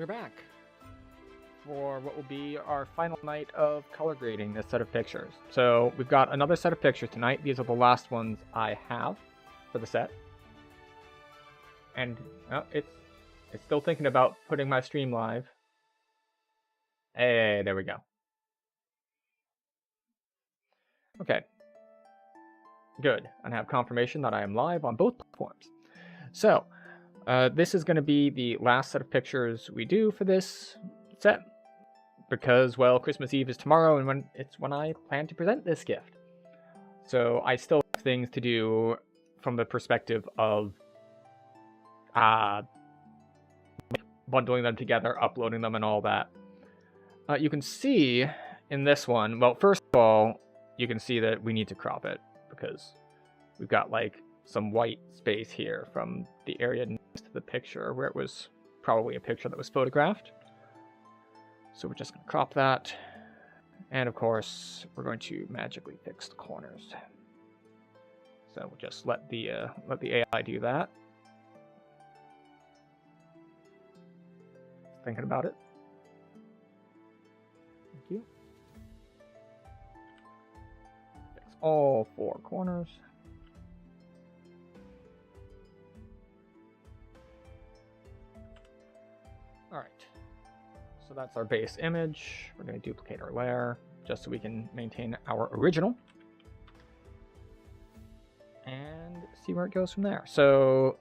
We're back for what will be our final night of color grading this set of pictures. So we've got another set of pictures tonight. These are the last ones I have for the set. And it's still thinking about putting my stream live. Hey, there we go. Okay. Good. And I have confirmation that I am live on both platforms. So, this is going to be the last set of pictures we do for this set. Because, well, Christmas Eve is tomorrow, and it's when I plan to present this gift. So I still have things to do from the perspective of bundling them together, uploading them, and all that. You can see in this one, well, first of all, you can see that we need to crop it because we've got like some white space here from the area next to the picture where it was probably a picture that was photographed. So we're just going to crop that. And of course, we're going to magically fix the corners. So we'll just let the AI do that. Thinking about it. Thank you. Fix all four corners. All right. So that's our base image. We're going to duplicate our layer just so we can maintain our original. And see where it goes from there. So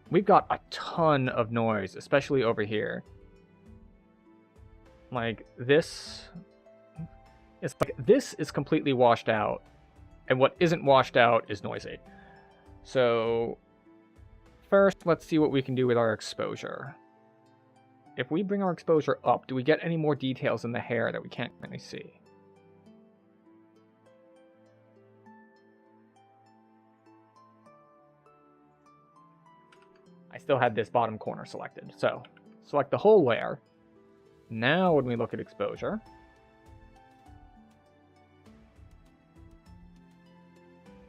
we've got a ton of noise, especially over here. Like this is completely washed out, and what isn't washed out is noisy. So first, let's see what we can do with our exposure. If we bring our exposure up, do we get any more details in the hair that we can't really see? I still had this bottom corner selected. So select the whole layer. Now when we look at exposure,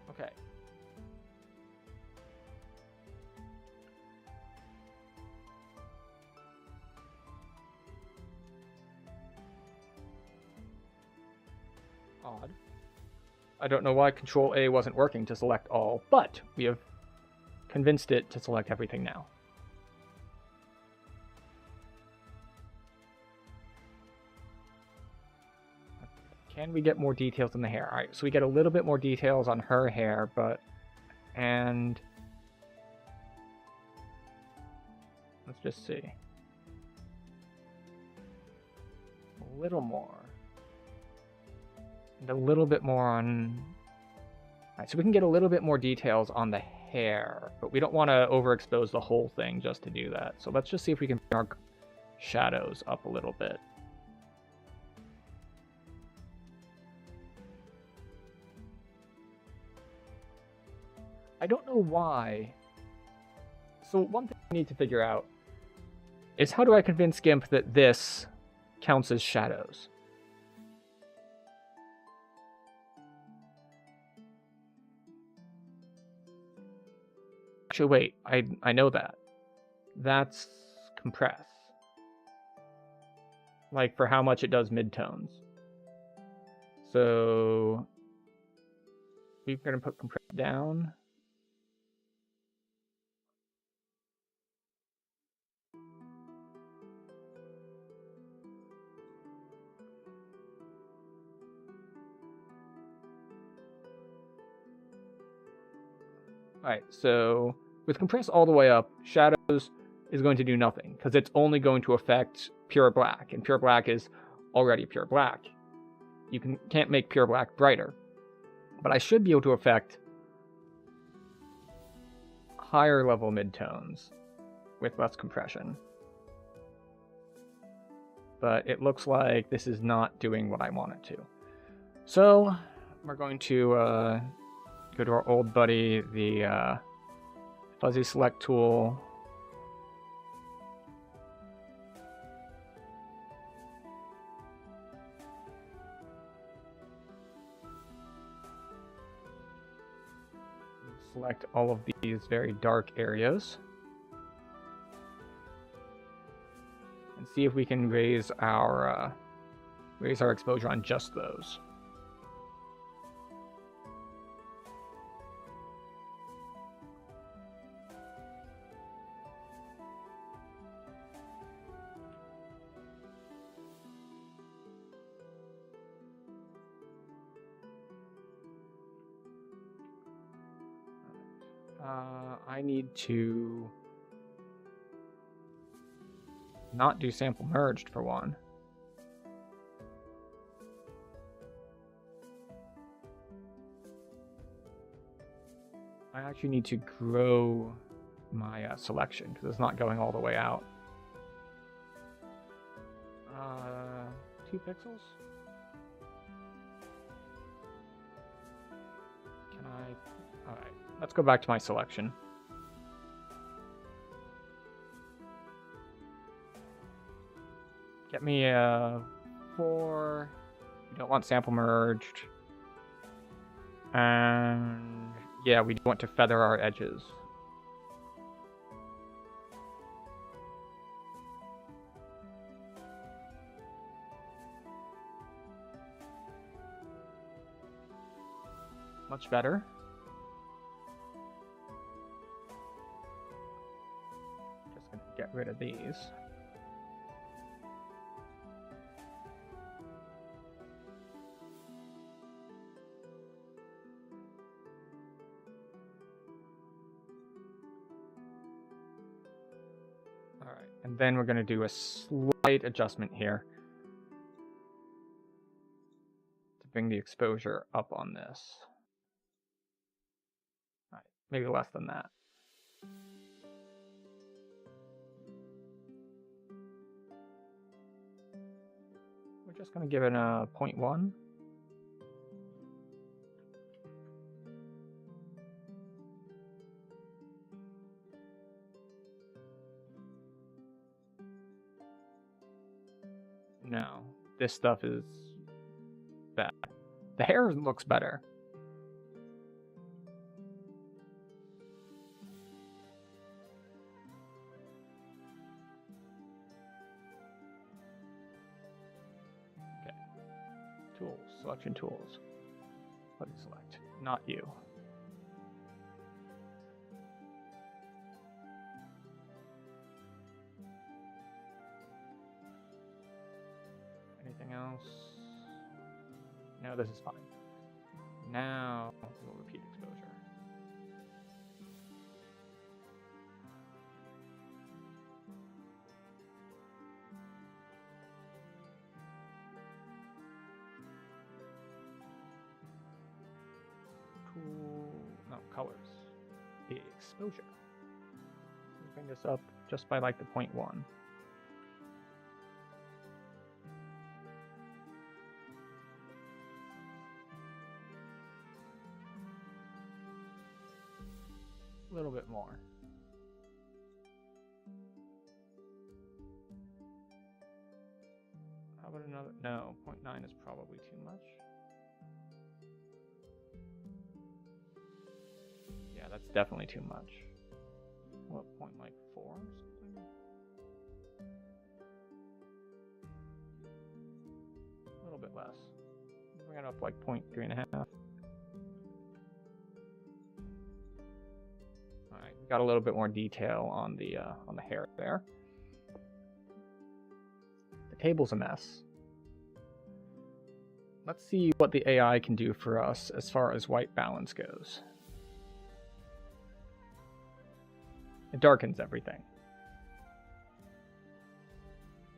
okay. Odd. I don't know why Control A wasn't working to select all, but we have convinced it to select everything now. Can we get more details in the hair? All right, so we get a little bit more details on her hair, and let's just see. A little more. And a little bit more on... All right, so we can get a little bit more details on the hair, but we don't want to overexpose the whole thing just to do that. So let's just see if we can bring our shadows up a little bit. I don't know why. So one thing I need to figure out is how do I convince GIMP that this counts as shadows? Actually, wait, I know that. That's compress. Like for how much it does midtones. So we're going to put compress down. Alright, so with compress all the way up, shadows is going to do nothing, because it's only going to affect pure black, and pure black is already pure black. You can't make pure black brighter. But I should be able to affect higher level midtones with less compression. But it looks like this is not doing what I want it to. So we're going to go to our old buddy, the fuzzy select tool. Select all of these very dark areas. and see if we can raise our exposure on just those. I need to not do sample merged for one. I actually need to grow my selection because it's not going all the way out. 2 pixels? Can I? Alright, let's go back to my selection. Get me a 4. We don't want sample merged. And yeah, we want to feather our edges. Much better. Just gonna get rid of these. Alright, and then we're going to do a slight adjustment here to bring the exposure up on this. Alright, maybe less than that. We're just going to give it a 0.1. No, this stuff is bad. The hair looks better. Okay. Tools, selection tools. Let me select, not you. Anything else? No, this is fine. Now we'll repeat exposure. No, colors. The exposure. Bring this up just by like the 0.1. A little bit more. How about another? No, 0.9 is probably too much. Yeah, that's definitely too much. What, 0.4 or something? A little bit less. Bring it up like 0.3.5. Got a little bit more detail on the hair there. The table's a mess. Let's see what the AI can do for us as far as white balance goes. It darkens everything.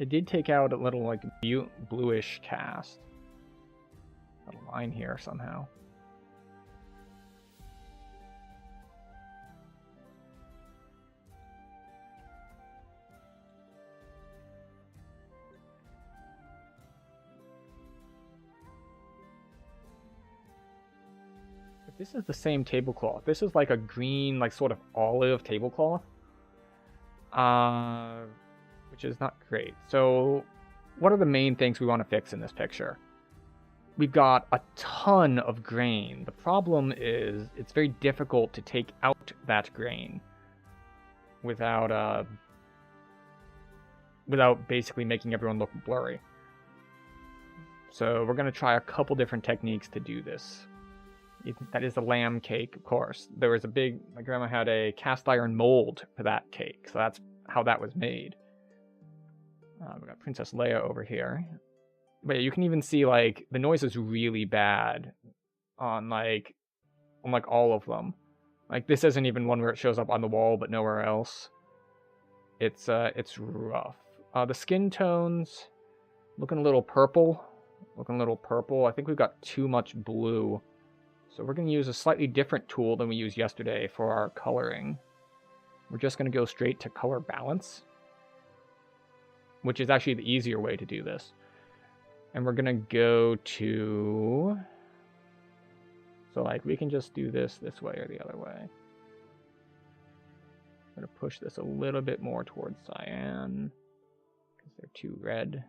It did take out a little like bluish cast. Got a line here somehow. This is the same tablecloth. This is like a green, like sort of olive tablecloth, which is not great. So what are the main things we want to fix in this picture? We've got a ton of grain. The problem is it's very difficult to take out that grain without without basically making everyone look blurry. So we're going to try a couple different techniques to do this. That is the lamb cake, of course. There was my grandma had a cast iron mold for that cake, so that's how that was made. We got Princess Leia over here. But yeah, you can even see, like, the noise is really bad on all of them. Like, this isn't even one where it shows up on the wall, but nowhere else. It's rough. The skin tones, looking a little purple. I think we've got too much blue. So we're going to use a slightly different tool than we used yesterday for our coloring. We're just going to go straight to color balance, which is actually the easier way to do this. And we're going to go to... So, like, we can just do this way or the other way. I'm going to push this a little bit more towards cyan, because they're too red.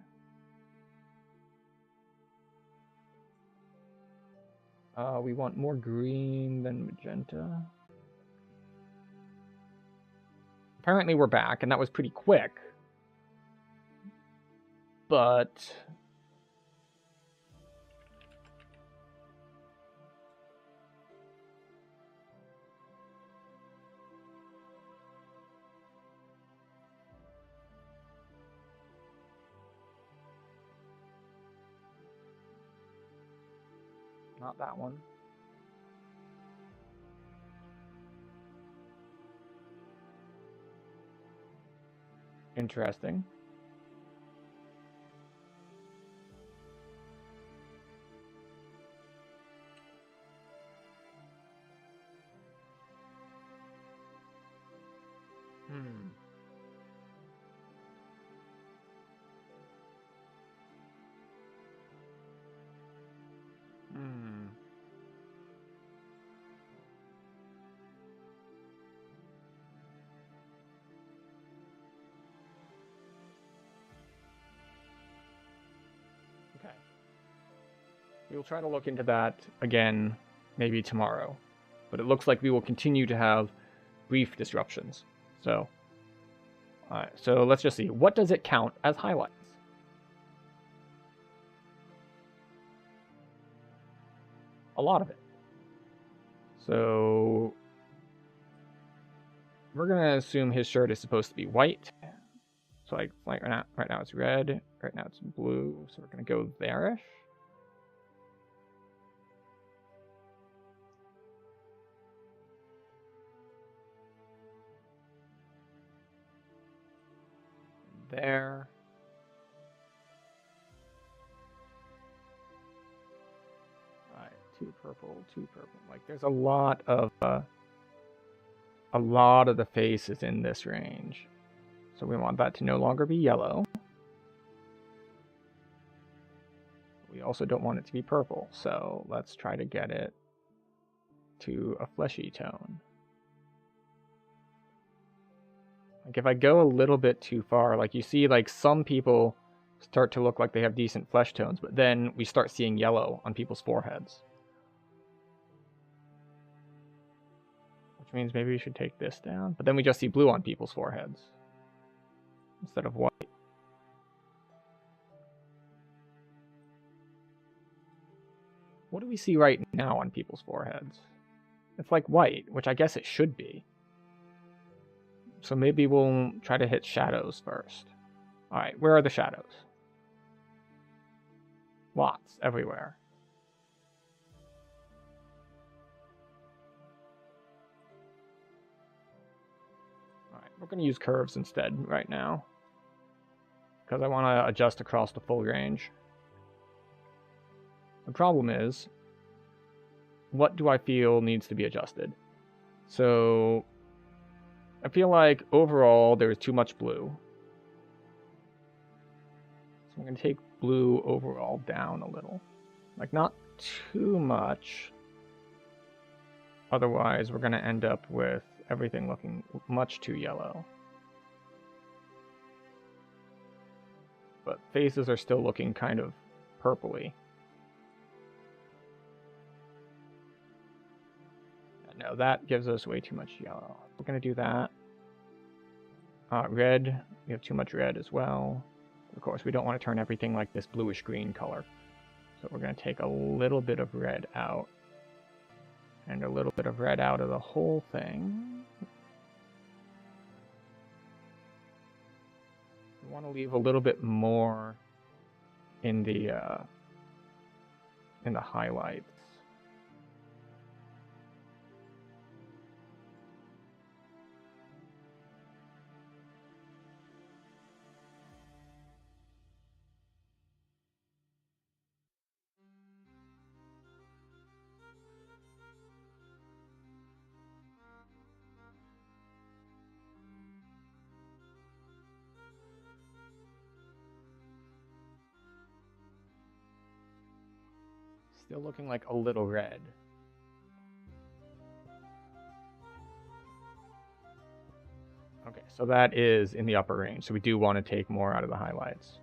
We want more green than magenta. Apparently we're back, and that was pretty quick. But... not that one. Interesting. Okay. We will try to look into that again, maybe tomorrow. But it looks like we will continue to have brief disruptions. So, alright, so let's just see. What does it count as highlights? A lot of it. So, we're going to assume his shirt is supposed to be white. So, like right now it's red. Right now it's blue. So we're going to go there-ish. There. Alright, too purple. Like, there's a lot of the face is in this range. So we want that to no longer be yellow. We also don't want it to be purple, so let's try to get it to a fleshy tone. Like, if I go a little bit too far, like, you see, like, some people start to look like they have decent flesh tones, but then we start seeing yellow on people's foreheads. Which means maybe we should take this down, but then we just see blue on people's foreheads instead of white. What do we see right now on people's foreheads? It's like white, which I guess it should be. So maybe we'll try to hit shadows first. Alright, where are the shadows? Lots, everywhere. Alright, we're going to use curves instead right now, because I want to adjust across the full range. The problem is, what do I feel needs to be adjusted? So, I feel like overall there's too much blue. So I'm going to take blue overall down a little. Like, not too much. Otherwise, we're going to end up with everything looking much too yellow. But faces are still looking kind of purpley. No, that gives us way too much yellow. We're going to do that. Red, we have too much red as well. Of course, we don't want to turn everything like this bluish green color. So we're going to take a little bit of red out. And a little bit of red out of the whole thing. We want to leave a little bit more in the highlights. Still looking like a little red. Okay, so that is in the upper range, so we do want to take more out of the highlights.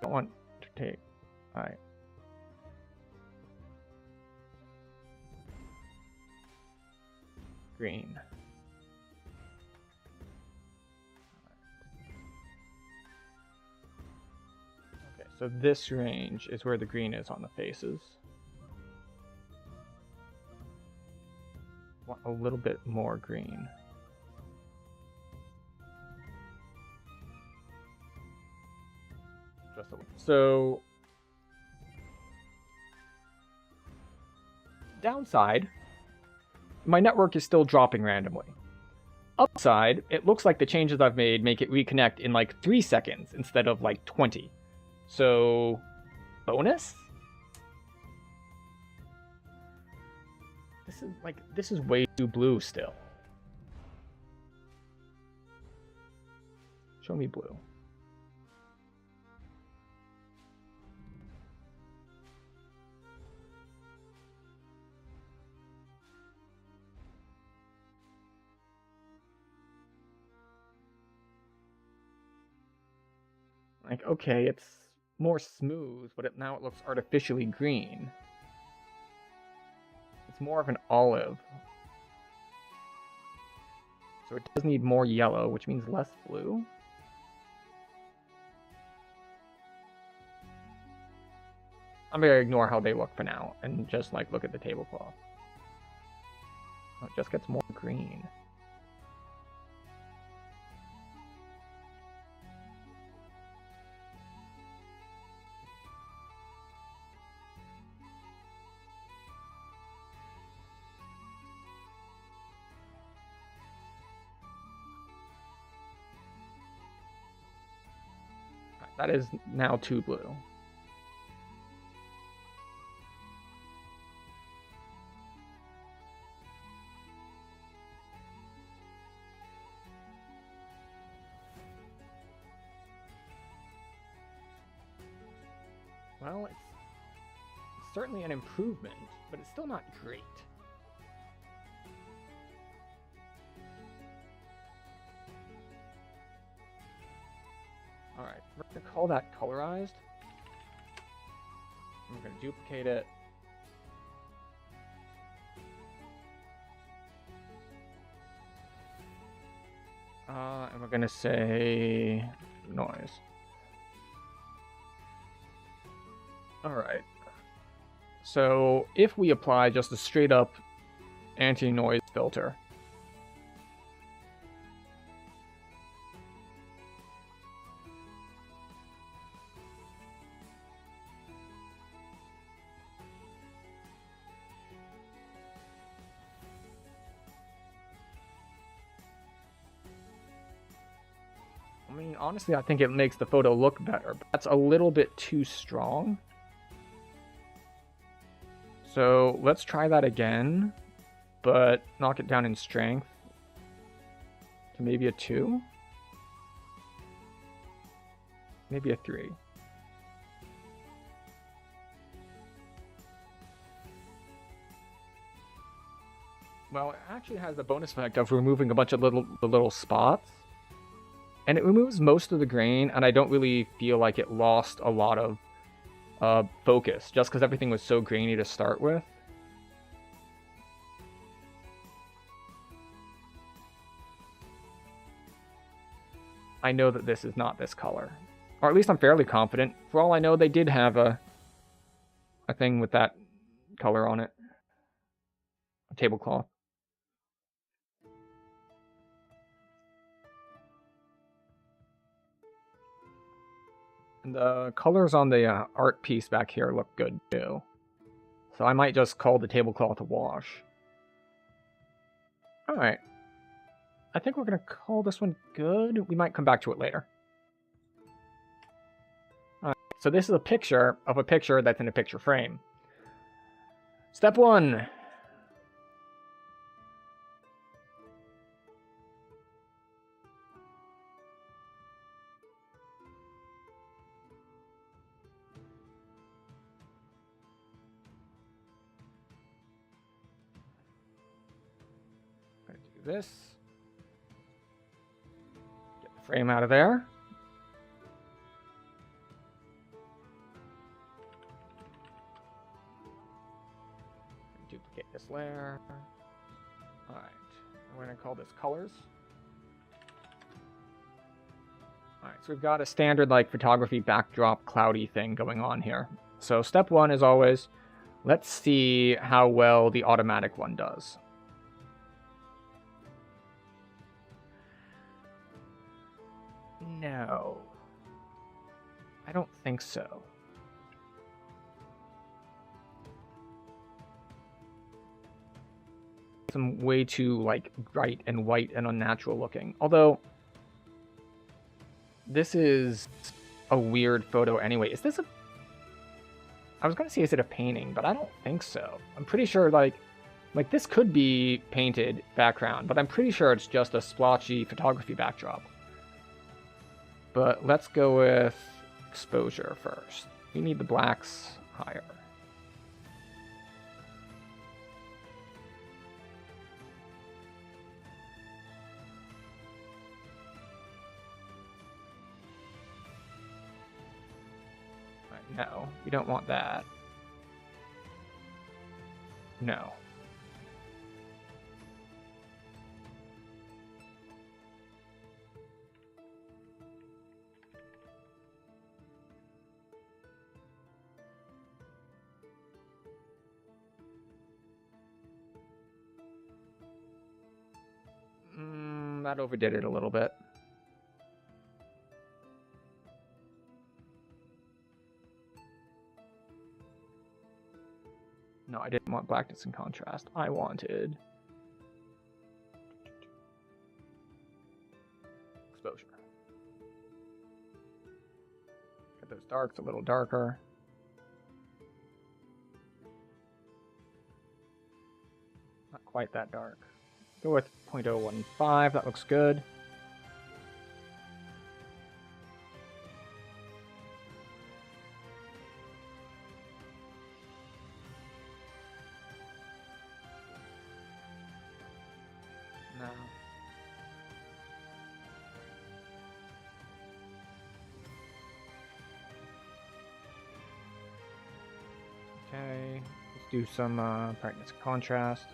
Don't want to take... Alright. Green. Okay, so this range is where the green is on the faces. Want a little bit more green. Just a little. So, downside, my network is still dropping randomly. Upside, it looks like the changes I've made make it reconnect in like 3 seconds instead of like 20. So, bonus? This is way too blue still. Show me blue. Like, okay, it's more smooth, but now it looks artificially green. It's more of an olive. So it does need more yellow, which means less blue. I'm gonna ignore how they look for now and just like look at the tablecloth. Oh, it just gets more green. That is now too blue. Well, it's certainly an improvement, but it's still not great. Alright, we're going to call that colorized. We're going to duplicate it. And we're going to say noise. Alright. So if we apply just a straight up anti-noise filter, I mean, honestly, I think it makes the photo look better, but that's a little bit too strong. So let's try that again, but knock it down in strength to maybe a 2, maybe a 3. Well, it actually has the bonus effect of removing a bunch of little spots. And it removes most of the grain, and I don't really feel like it lost a lot of focus, just because everything was so grainy to start with. I know that this is not this color. Or at least I'm fairly confident. For all I know, they did have a thing with that color on it. A tablecloth. And the colors on the art piece back here look good too. So I might just call the tablecloth a wash. Alright. I think we're going to call this one good. We might come back to it later. Alright, so this is a picture of a picture that's in a picture frame. Step 1. I'm going to do this. Get the frame out of there. Duplicate this layer. Alright, we're going to call this colors. Alright, so we've got a standard like photography backdrop cloudy thing going on here. So step 1 is always, let's see how well the automatic one does. No. I don't think so. Some way too like bright and white and unnatural looking. Although this is a weird photo anyway. Is this a... I was gonna say is it a painting, but I don't think so. I'm pretty sure like this could be painted background, but I'm pretty sure it's just a splotchy photography backdrop. But let's go with exposure first. We need the blacks higher. No, we don't want that. No. That overdid it a little bit. No, I didn't want blackness and contrast. I wanted exposure. Get those darks a little darker. Not quite that dark. Go with 0.015, that looks good. No. Okay, let's do some brightness and contrast.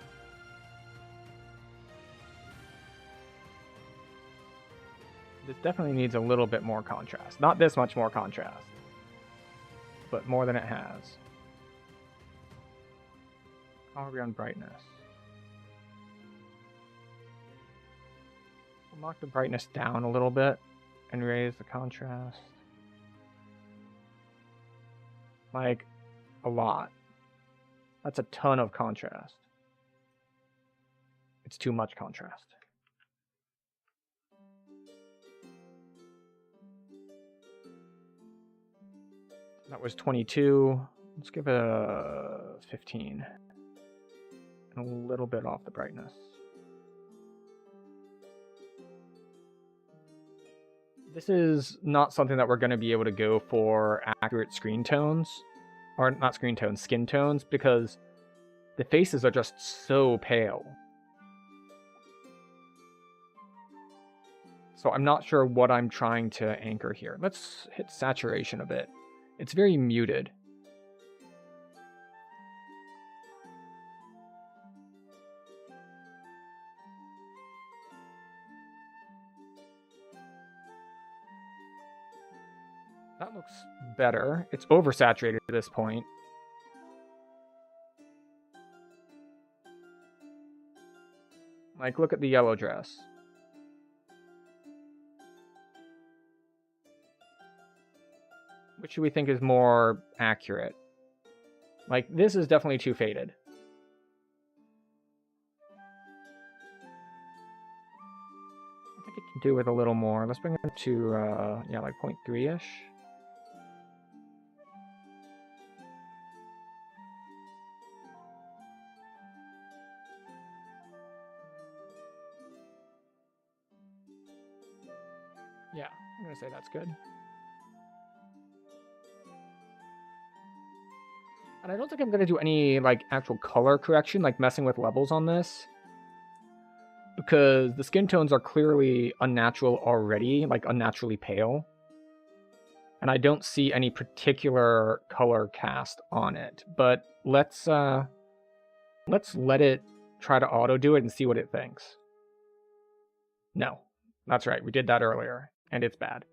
This definitely needs a little bit more contrast. Not this much more contrast, but more than it has. How are we on brightness? We'll knock the brightness down a little bit and raise the contrast. Like, a lot. That's a ton of contrast. It's too much contrast. That was 22. Let's give it a 15. And a little bit off the brightness. This is not something that we're going to be able to go for accurate screen tones. Or not screen tones, skin tones, because the faces are just so pale. So I'm not sure what I'm trying to anchor here. Let's hit saturation a bit. It's very muted. That looks better. It's oversaturated at this point. Like, look at the yellow dress. Which do we think is more accurate? Like, this is definitely too faded. I think it can do with a little more. Let's bring it to, yeah, like 0.3-ish. Yeah, I'm gonna say that's good. And I don't think I'm going to do any, like, actual color correction, like messing with levels on this. Because the skin tones are clearly unnatural already, like unnaturally pale. And I don't see any particular color cast on it. But let's let it try to auto-do it and see what it thinks. No, that's right, we did that earlier, and it's bad.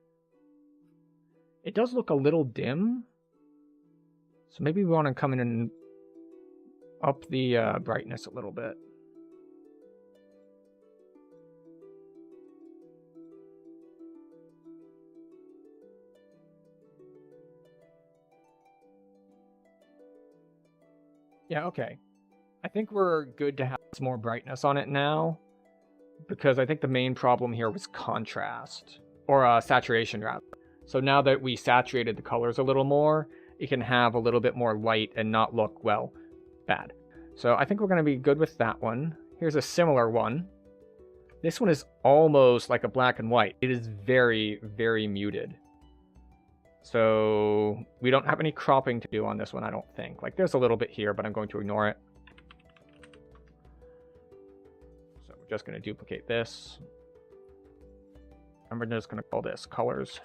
It does look a little dim. So maybe we want to come in and up the brightness a little bit. Yeah, okay. I think we're good to have some more brightness on it now, because I think the main problem here was contrast, or saturation rather. So now that we saturated the colors a little more, it can have a little bit more light and not look, well, bad. So I think we're going to be good with that one. Here's a similar one. This one is almost like a black and white. It is very, very muted. So we don't have any cropping to do on this one, I don't think. Like, there's a little bit here, but I'm going to ignore it. So we're just going to duplicate this. And we're just going to call this colors.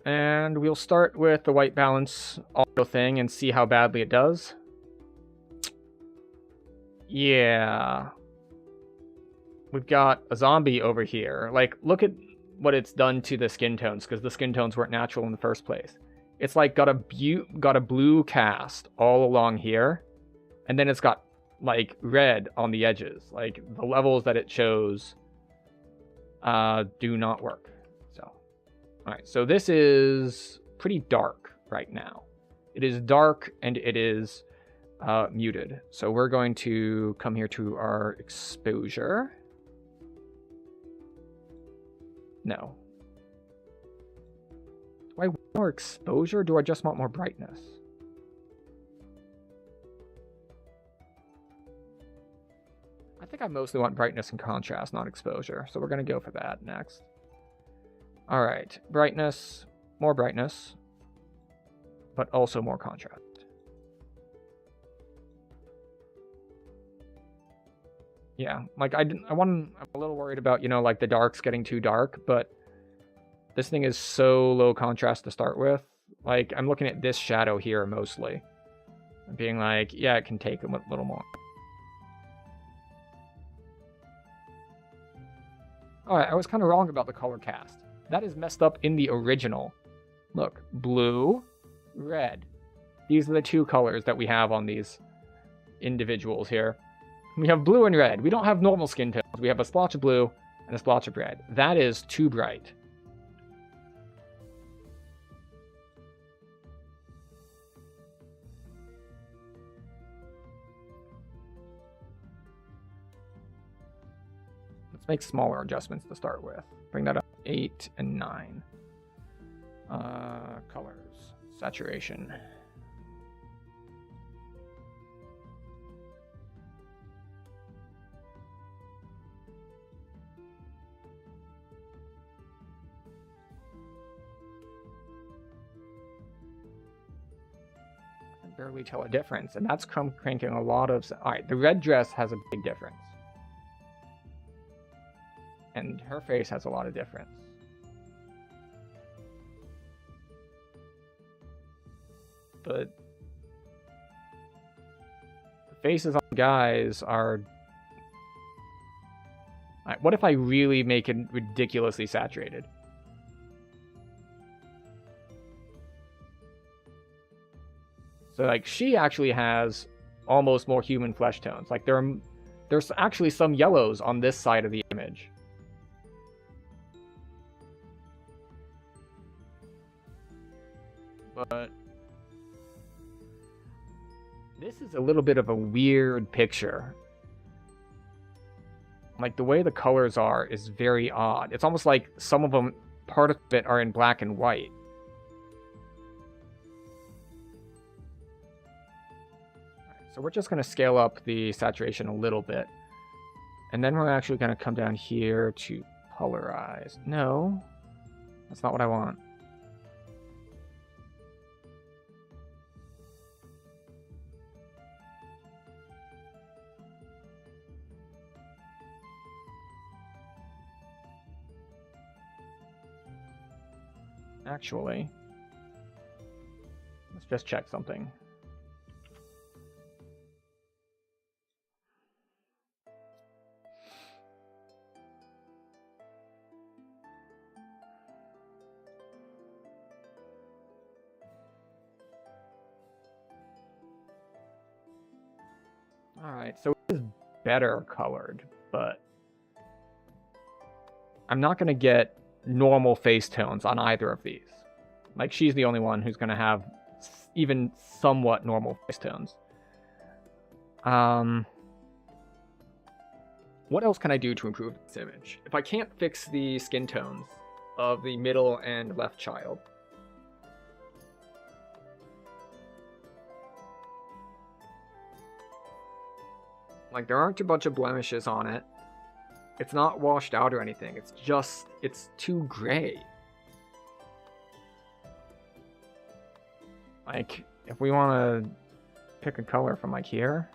And we'll start with the white balance auto thing and see how badly it does. Yeah. We've got a zombie over here. Like, look at what it's done to the skin tones, because the skin tones weren't natural in the first place. It's like got a blue cast all along here, and then it's got like red on the edges. Like, the levels that it chose do not work. Alright, so this is pretty dark right now. It is dark and it is muted. So we're going to come here to our exposure. No. Do I want more exposure or do I just want more brightness? I think I mostly want brightness and contrast, not exposure. So we're going to go for that next. All right, brightness, but also more contrast. Yeah, like I'm a little worried about, you know, like the darks getting too dark, but this thing is so low contrast to start with. Like, I'm looking at this shadow here mostly, and being like, yeah, it can take a little more. All right, I was kind of wrong about the color cast. That is messed up in the original. Look, blue, red. These are the two colors that we have on these individuals here. We have blue and red. We don't have normal skin tones. We have a splotch of blue and a splotch of red. That is too bright. Let's make smaller adjustments to start with. Bring that up 8 and 9. Colors, saturation. I can barely tell a difference, and that's cranking a lot of. All right, the red dress has a big difference. And her face has a lot of difference. But the faces on guys are... Right, what if I really make it ridiculously saturated? So like she actually has almost more human flesh tones. Like there's actually some yellows on this side of the image. But this is a little bit of a weird picture. Like the way the colors are is very odd. It's almost like some of them, part of it, are in black and white. So we're just going to scale up the saturation a little bit. And then we're actually going to come down here to colorize. No, that's not what I want. Actually, let's just check something. Alright, so it is better colored, but I'm not going to get normal face tones on either of these. Like, she's the only one who's going to have even somewhat normal face tones. What else can I do to improve this image? If I can't fix the skin tones of the middle and left child, like, there aren't a bunch of blemishes on it. It's not washed out or anything. It's just, it's too gray. Like, if we want to pick a color from like here,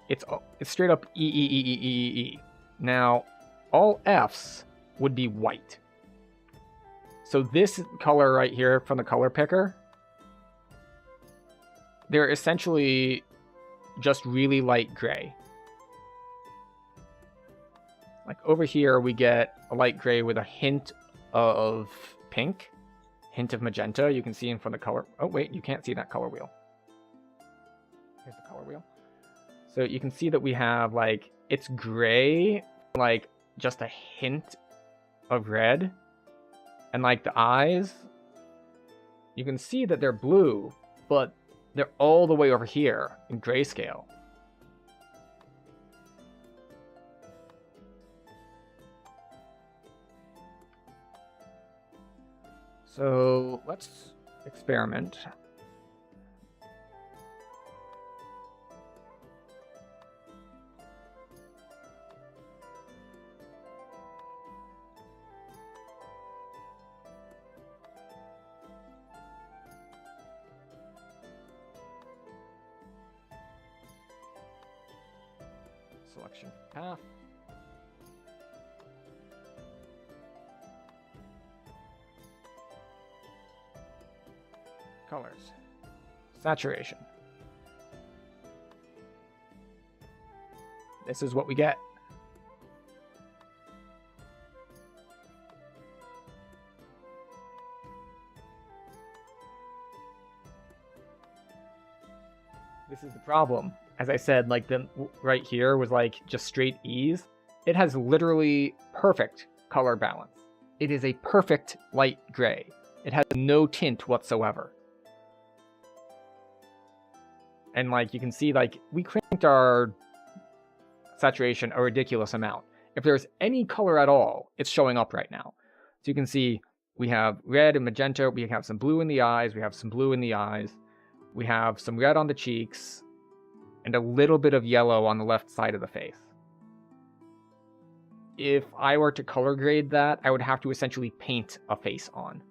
it's straight up E. Now, all Fs would be white. So this color right here from the color picker, they're essentially just really light gray. Like over here, we get a light gray with a hint of pink, hint of magenta. You can see in from the color. Oh, wait, you can't see that color wheel. Here's the color wheel. So you can see that we have, like, it's gray, like, just a hint of red. And, like, the eyes, you can see that they're blue, but they're all the way over here in grayscale. So let's experiment. Selection path. Colors. Saturation. This is what we get. This is the problem. As I said, like, the right here was like just straight E's. It has literally perfect color balance. It is a perfect light gray. It has no tint whatsoever. And, like, you can see, like, we cranked our saturation a ridiculous amount. If there's any color at all, it's showing up right now. So you can see we have red and magenta. We have some blue in the eyes. We have some blue in the eyes. We have some red on the cheeks. And a little bit of yellow on the left side of the face. If I were to color grade that, I would have to essentially paint a face on.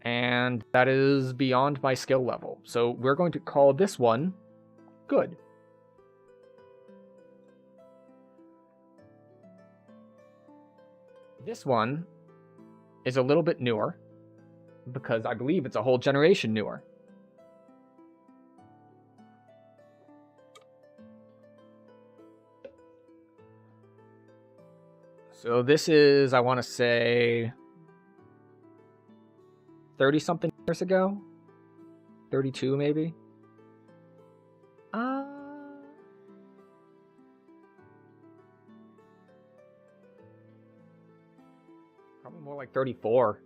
And that is beyond my skill level. So we're going to call this one good. This one is a little bit newer, because I believe it's a whole generation newer. So this is, I want to say, 30-something years ago, 32 maybe? Probably more like 34.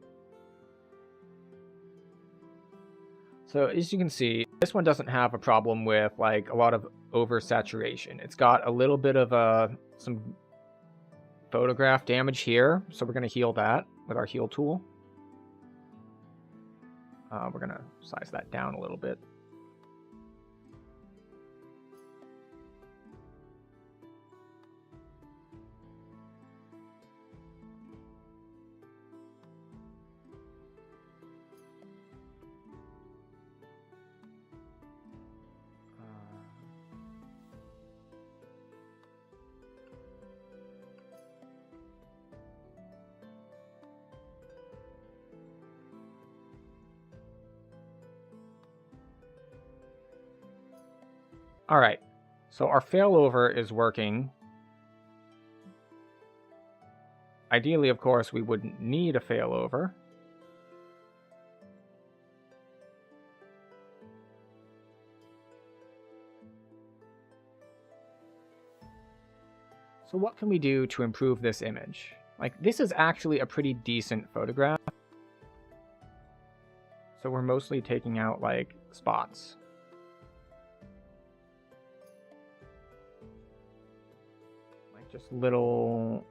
So as you can see, this one doesn't have a problem with like a lot of oversaturation. It's got a little bit of some photograph damage here, so we're going to heal that with our heal tool. We're going to size that down a little bit. All right, so our failover is working. Ideally, of course, we wouldn't need a failover. So what can we do to improve this image? Like, this is actually a pretty decent photograph. So we're mostly taking out, like, spots. Like, just little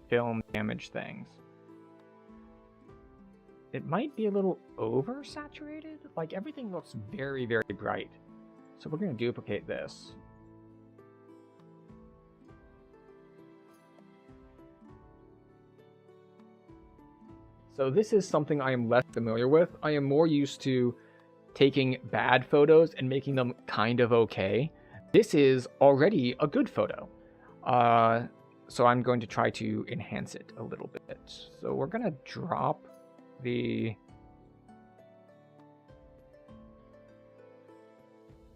film damage things. It might be a little oversaturated. Like, everything looks very, very bright. So we're going to duplicate this. So this is something I am less familiar with. I am more used to taking bad photos and making them kind of okay. This is already a good photo. So I'm going to try to enhance it a little bit. So we're going to drop the...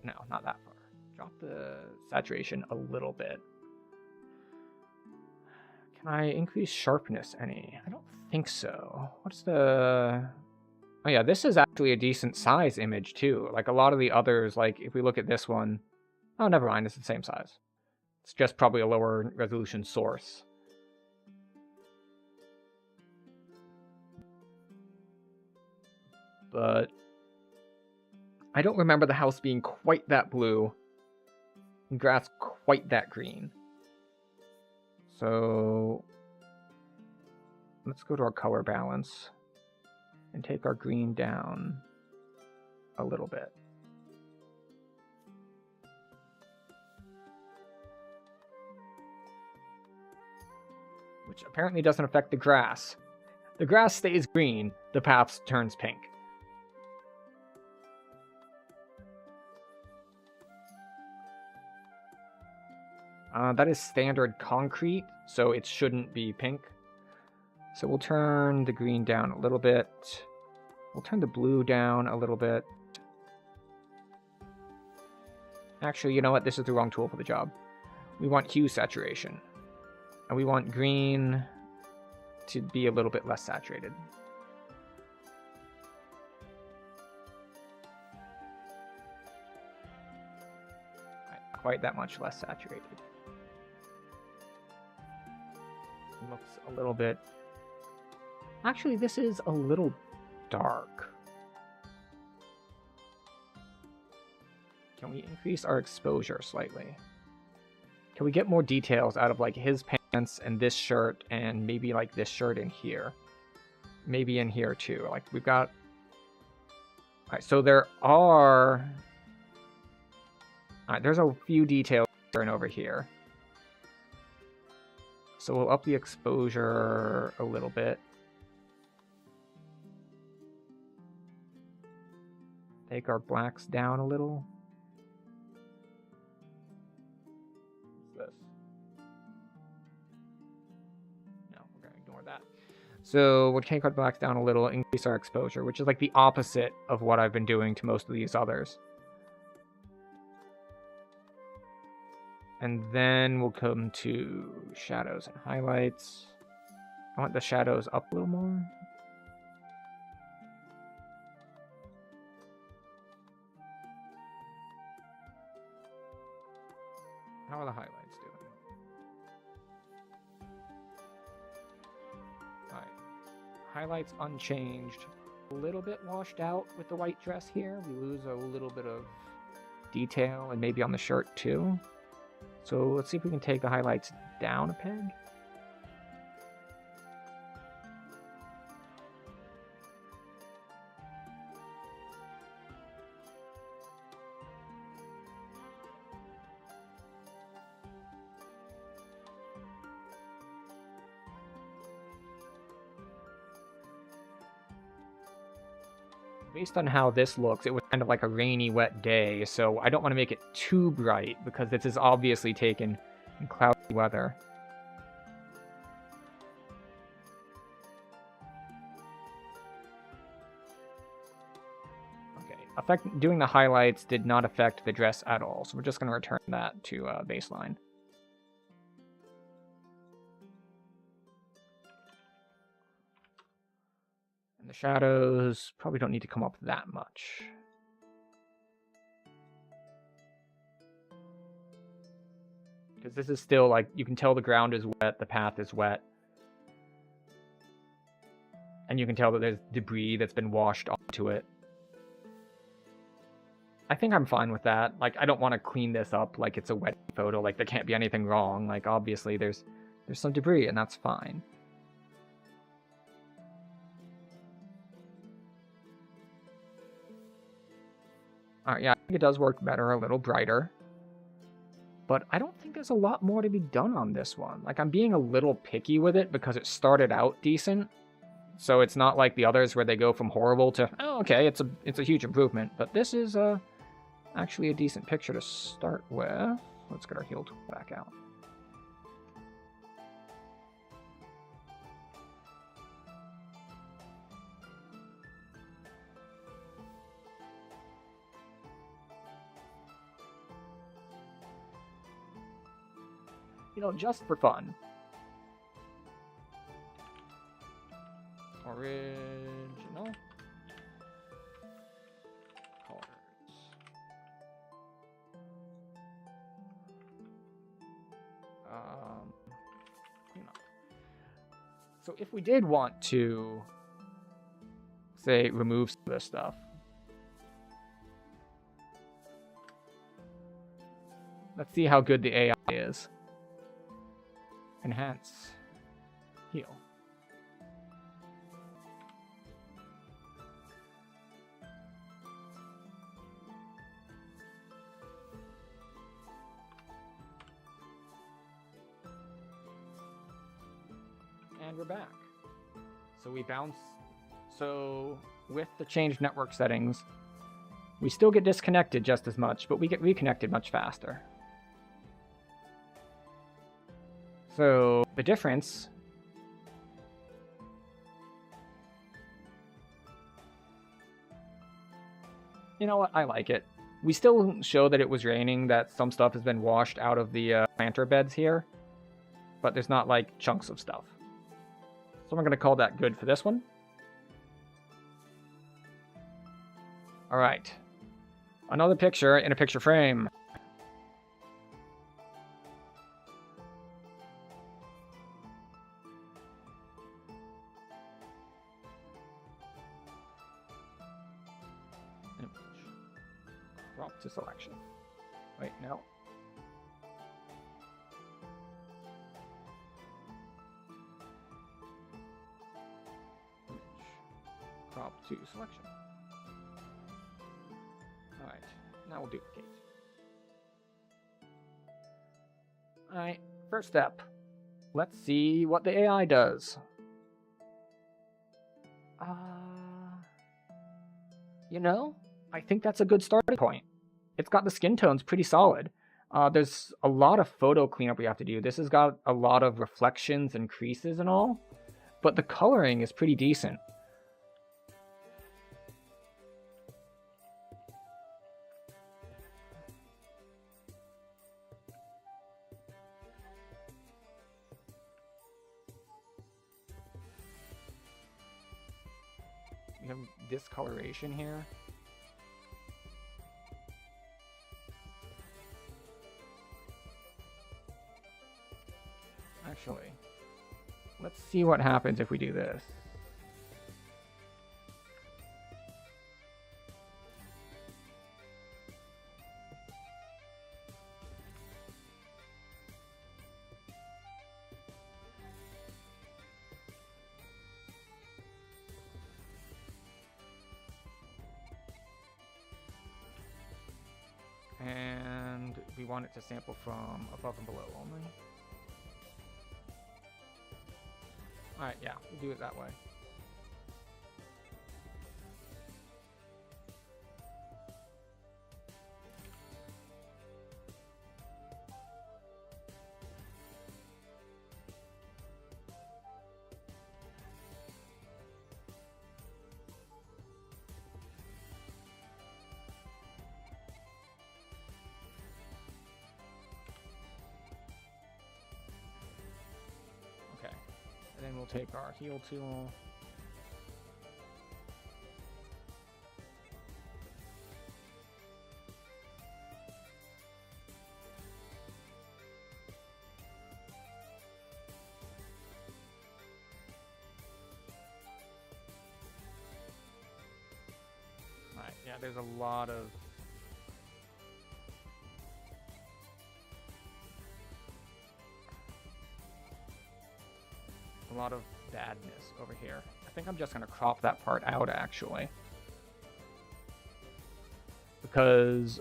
No, not that far. Drop the saturation a little bit. Can I increase sharpness any? I don't think so. What's the... Oh yeah, this is actually a decent size image too. Like a lot of the others, like if we look at this one... Oh, never mind, it's the same size. It's just probably a lower resolution source. But I don't remember the house being quite that blue and grass quite that green. So let's go to our color balance and take our green down a little bit. Which apparently doesn't affect the grass. The grass stays green, the path turns pink. That is standard concrete, so it shouldn't be pink. So we'll turn the green down a little bit. We'll turn the blue down a little bit. Actually, you know what? This is the wrong tool for the job. We want hue saturation. And we want green to be a little bit less saturated. Not quite that much less saturated. Looks a little bit... Actually, this is a little dark. Can we increase our exposure slightly? Can we get more details out of like his pants and this shirt and maybe like this shirt in here? Maybe in here too. Like we've got... Alright, so there are... Alright, there's a few details here and over here. So we'll up the exposure a little bit. Take our blacks down a little. What's this? No, we're going to ignore that. So we'll take our blacks down a little, increase our exposure, which is like the opposite of what I've been doing to most of these others. And then we'll come to shadows and highlights. I want the shadows up a little more. How are the highlights doing? Alright. Highlights unchanged. A little bit washed out with the white dress here. We lose a little bit of detail, and maybe on the shirt too. So let's see if we can take the highlights down a peg. Based on how this looks, it was kind of like a rainy, wet day, so I don't want to make it too bright because this is obviously taken in cloudy weather. Okay, doing the highlights did not affect the dress at all, so we're just going to return that to baseline. And the shadows probably don't need to come up that much. Because this is still like, you can tell the ground is wet, the path is wet. And you can tell that there's debris that's been washed onto it. I think I'm fine with that. Like, I don't want to clean this up like it's a wedding photo. Like, there can't be anything wrong. Like, obviously there's some debris, and that's fine. Alright, yeah, I think it does work better, a little brighter. But I don't think there's a lot more to be done on this one. Like, I'm being a little picky with it because it started out decent. So it's not like the others where they go from horrible to, oh, okay, it's a huge improvement. But this is actually a decent picture to start with. Let's get our heal tool back out. You know, just for fun. Original colors. Clean up. So if we did want to, say, remove some of this stuff, let's see how good the AI is. Enhance. Heal. And we're back. So we bounce. So with the changed network settings, we still get disconnected just as much, but we get reconnected much faster. So the difference you know what? I like it. We still show that it was raining, that some stuff has been washed out of the planter beds here, but there's not like chunks of stuff. So I'm going to call that good for this one. All right. Another picture in a picture frame. Crop to selection. Wait, no. Crop to selection. Alright, now we'll duplicate. Alright, first step. Let's see what the AI does. You know, I think that's a good starting point. It's got the skin tones pretty solid. There's a lot of photo cleanup we have to do. This has got a lot of reflections and creases and all, but the coloring is pretty decent. We have discoloration here. Actually, let's see what happens if we do this. And we want it to sample from above and below only. Alright, yeah, we'll do it that way. Okay, and then we'll take our heal tool. Alright, yeah, there's a lot of badness over here. I think I'm just gonna crop that part out actually, because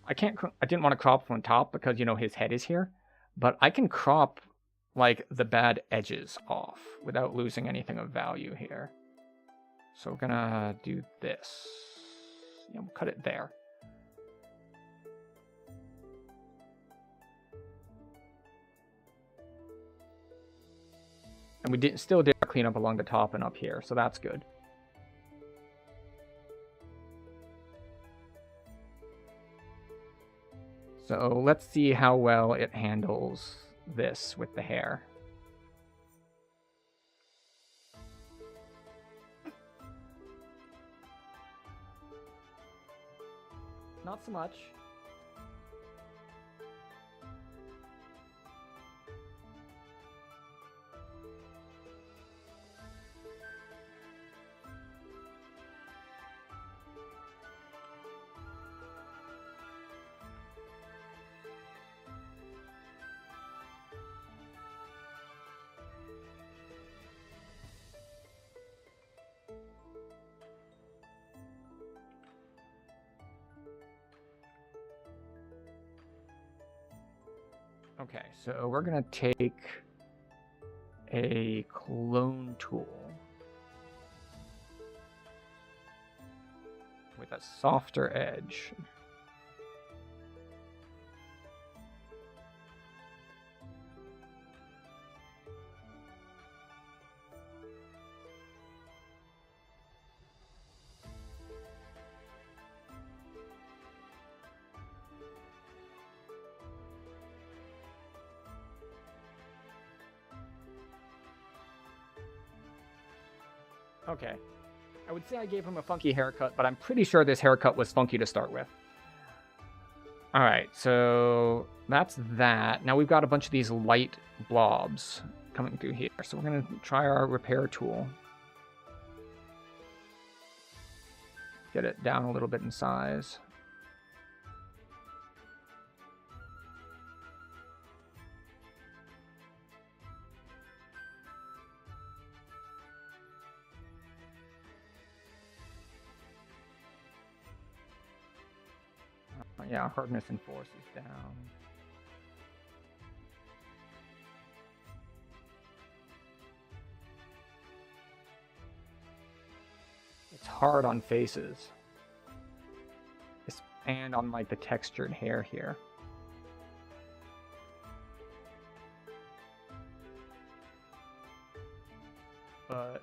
I didn't want to crop from top because, you know, his head is here, but I can crop like the bad edges off without losing anything of value here. So we're gonna do this. Yeah, we'll cut it there. And we still did clean up along the top and up here, so that's good. So let's see how well it handles this with the hair. Not so much. Okay, so we're gonna take a clone tool with a softer edge. Okay. I would say I gave him a funky haircut, but I'm pretty sure this haircut was funky to start with. Alright, so that's that. Now we've got a bunch of these light blobs coming through here. So we're going to try our repair tool. Get it down a little bit in size. Yeah, hardness and force is down. It's hard on faces. And on like the textured hair here. But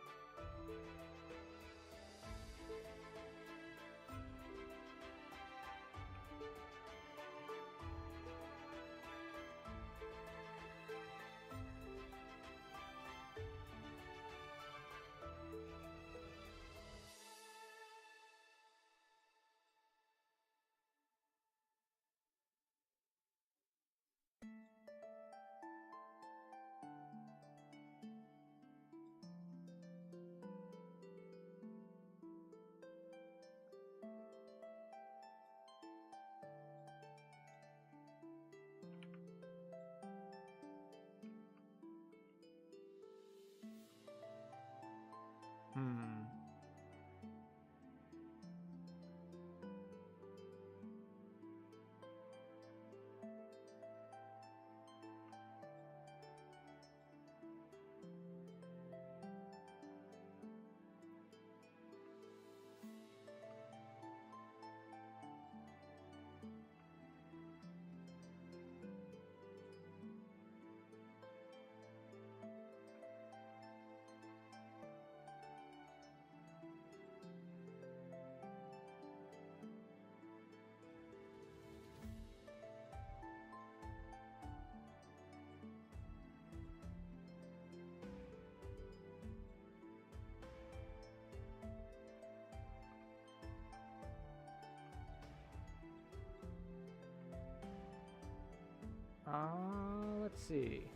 Let's see.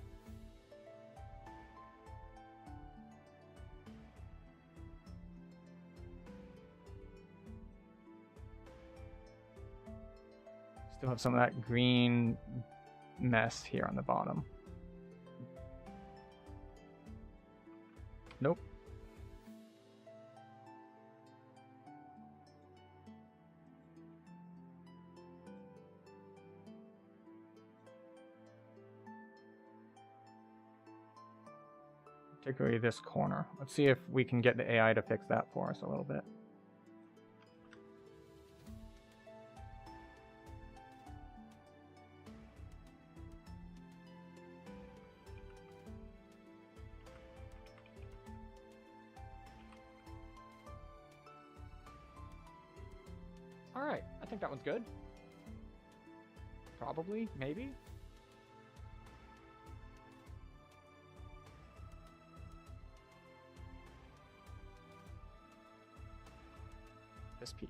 Still have some of that green mess here on the bottom. Nope. Particularly this corner. Let's see if we can get the AI to fix that for us a little bit. All right, I think that one's good. Probably, maybe. This piece.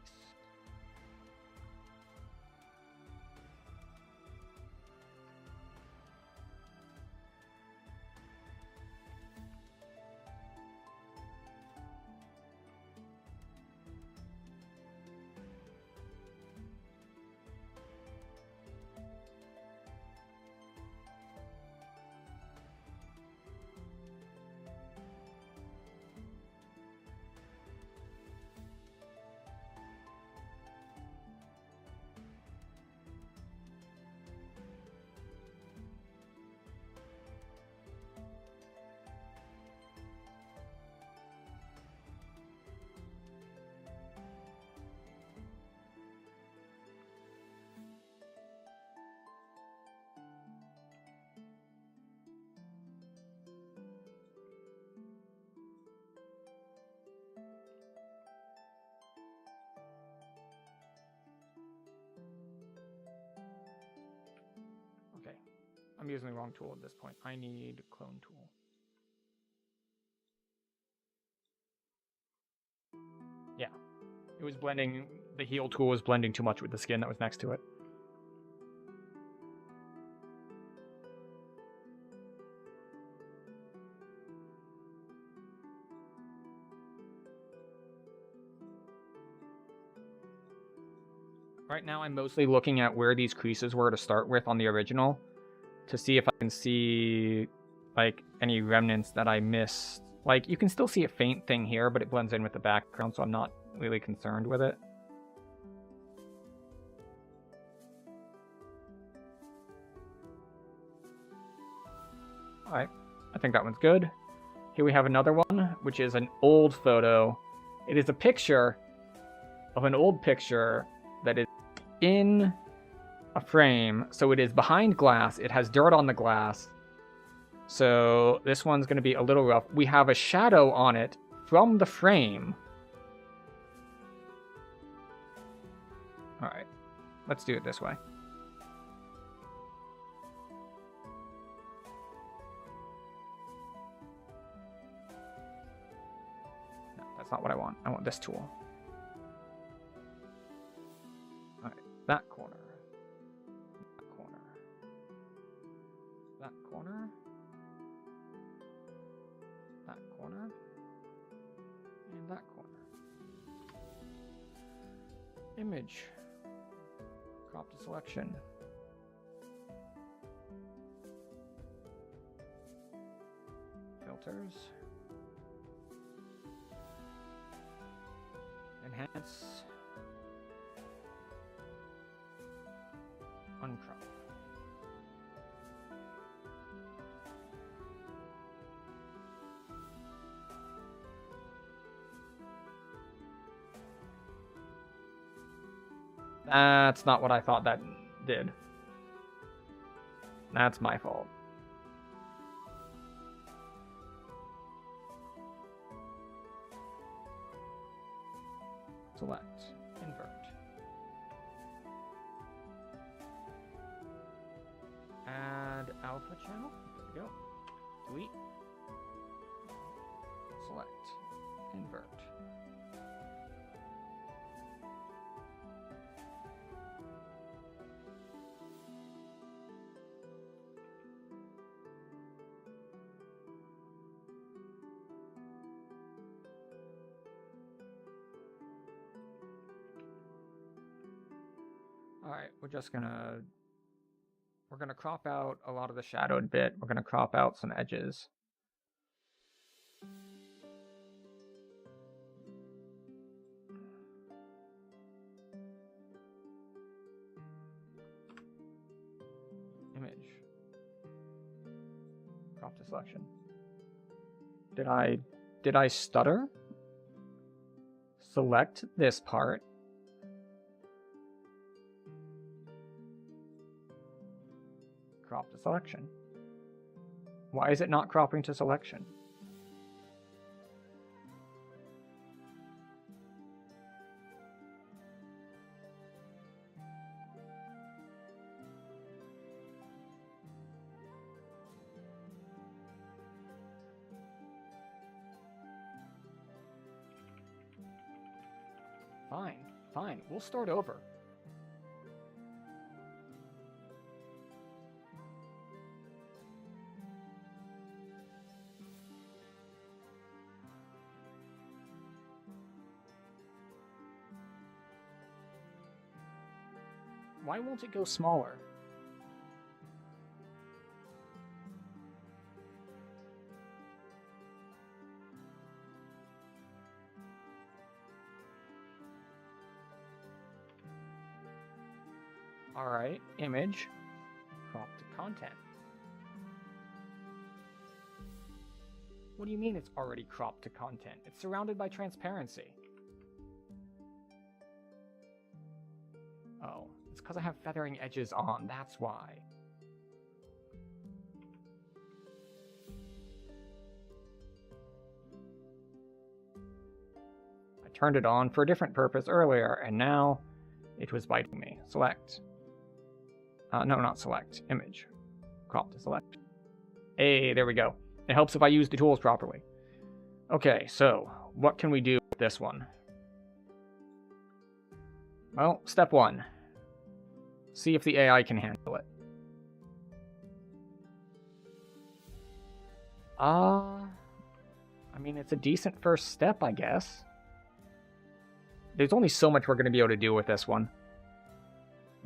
Okay, I'm using the wrong tool at this point. I need clone tool. Yeah, it was blending, the heal tool was blending too much with the skin that was next to it. Right now I'm mostly looking at where these creases were to start with on the original to see if I can see like any remnants that I missed. Like you can still see a faint thing here, but it blends in with the background, so I'm not really concerned with it. Alright, I think that one's good. Here we have another one, which is an old photo. It is a picture of an old picture that is in a frame, so it is behind glass. It has dirt on the glass, so this one's going to be a little rough. We have a shadow on it from the frame. All right, let's do it this way. No, that's not what I want. I want this tool. All right, that corner. That corner, that corner, and that corner. Image, crop to selection. Filters. Enhance. Uncrop. That's not what I thought that did. That's my fault. Select, invert. Add alpha channel. There we go. Delete. Select, invert. Alright, we're gonna crop out a lot of the shadowed bit. We're gonna crop out some edges. Image. Crop to selection. Did I stutter? Select this part. Crop to selection. Why is it not cropping to selection? Fine, we'll start over. Why won't it go smaller? Alright, image, crop to content. What do you mean it's already cropped to content? It's surrounded by transparency. Oh, it's because I have feathering edges on, that's why. I turned it on for a different purpose earlier, and now it was biting me. Select. No, not select. Image. Crop to select. Hey, there we go. It helps if I use the tools properly. Okay, so what can we do with this one? Well, step one. See if the AI can handle it. I mean, it's a decent first step, I guess. There's only so much we're going to be able to do with this one.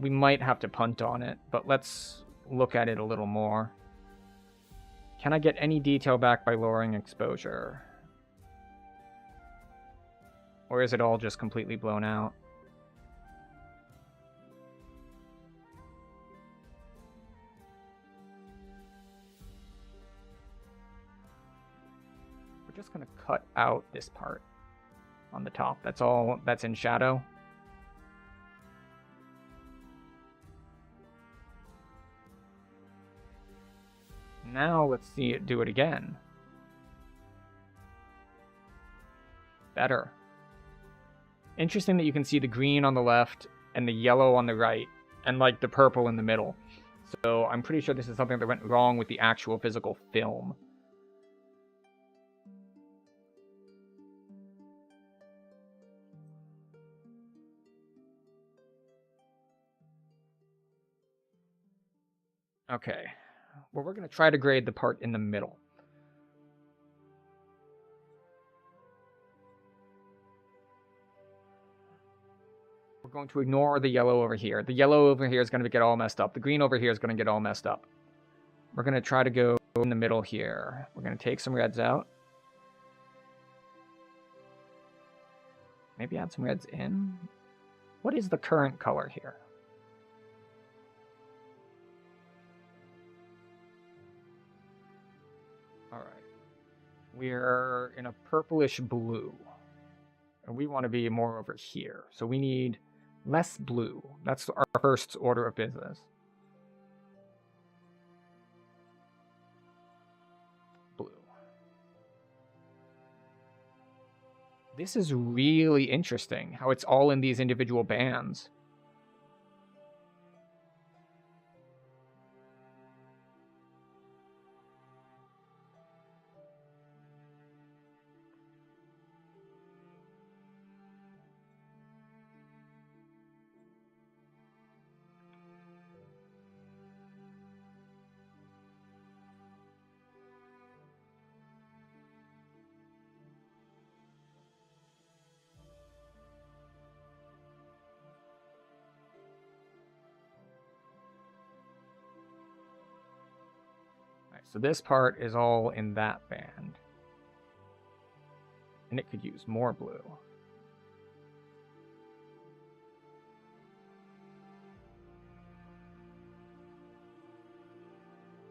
We might have to punt on it, but let's look at it a little more. Can I get any detail back by lowering exposure? Or is it all just completely blown out? We're just going to cut out this part on the top. That's all that's in shadow. Now let's see it do it again. Better. Interesting that you can see the green on the left and the yellow on the right and like the purple in the middle. So I'm pretty sure this is something that went wrong with the actual physical film. Okay. Well, we're going to try to grade the part in the middle. We're going to ignore the yellow over here. The yellow over here is going to get all messed up. The green over here is going to get all messed up. We're going to try to go in the middle here. We're going to take some reds out. Maybe add some reds in. What is the current color here? All right. We're in a purplish blue. And we want to be more over here. So we need less blue. That's our first order of business. Blue. This is really interesting, how it's all in these individual bands. So this part is all in that band. And it could use more blue.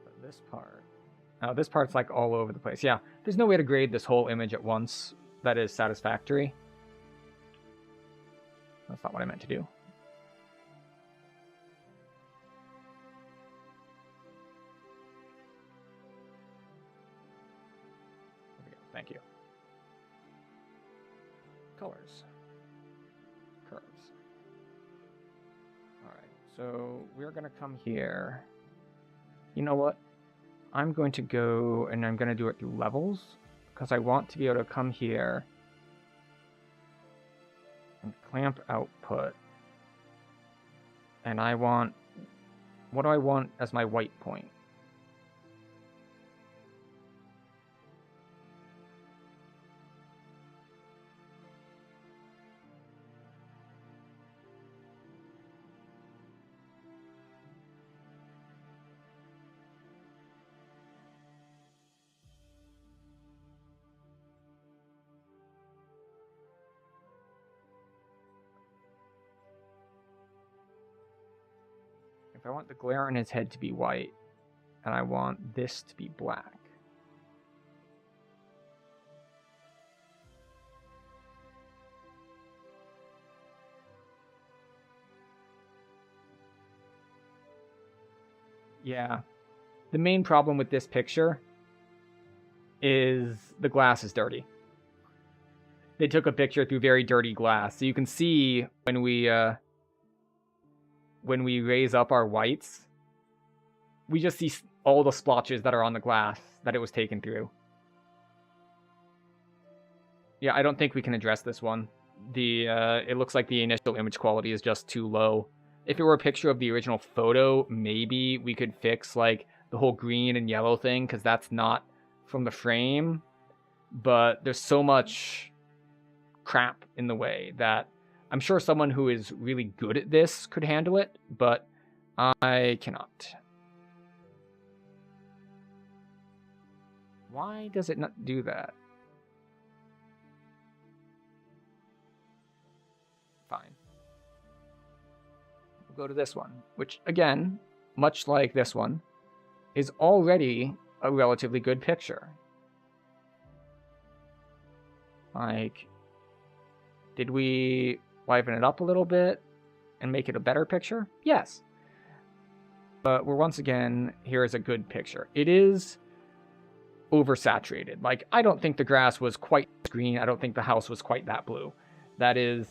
But this part... Now this part's like all over the place. Yeah, there's no way to grade this whole image at once that is satisfactory. That's not what I meant to do. There we go. Thank you. Colors. Curves. Alright, so we're going to come here. You know what? I'm going to go and I'm going to do it through levels because I want to be able to come here and clamp output. And I want, what do I want as my white point? If I want the glare on his head to be white, and I want this to be black. Yeah. The main problem with this picture is the glass is dirty. They took a picture through very dirty glass. So you can see when we raise up our whites, we just see all the splotches that are on the glass that it was taken through. Yeah, I don't think we can address this one. It looks like the initial image quality is just too low. If it were a picture of the original photo, maybe we could fix like the whole green and yellow thing, because that's not from the frame. But there's so much crap in the way that I'm sure someone who is really good at this could handle it, but I cannot. Why does it not do that? Fine. We'll go to this one, which, again, much like this one, is already a relatively good picture. Like, did we liven it up a little bit and make it a better picture? Yes. But we're once again, here is a good picture. It is oversaturated. Like, I don't think the grass was quite green. I don't think the house was quite that blue. That is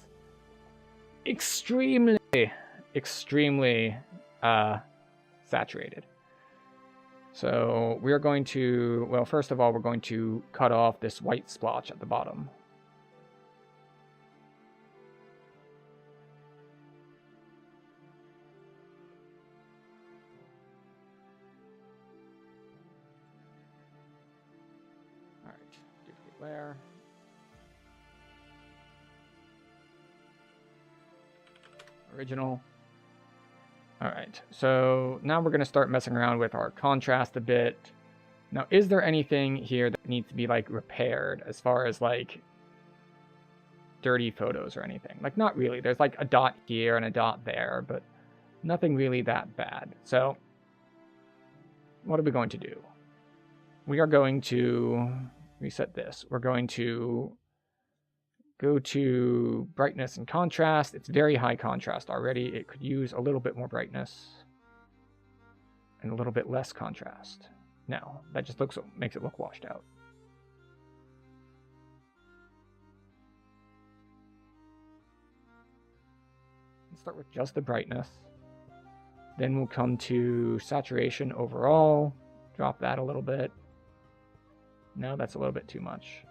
extremely saturated. So we're going to, well, first of all, we're going to cut off this white splotch at the bottom. All right, duplicate layer. Original. All right, so now we're going to start messing around with our contrast a bit. Now, is there anything here that needs to be like repaired as far as like dirty photos or anything? Like, not really. There's like a dot here and a dot there, but nothing really that bad. So what are we going to do? We are going to reset this. We're going to go to brightness and contrast. It's very high contrast already. It could use a little bit more brightness and a little bit less contrast. No, that just makes it look washed out. Let's start with just the brightness. Then we'll come to saturation overall. Drop that a little bit. No, that's a little bit too much.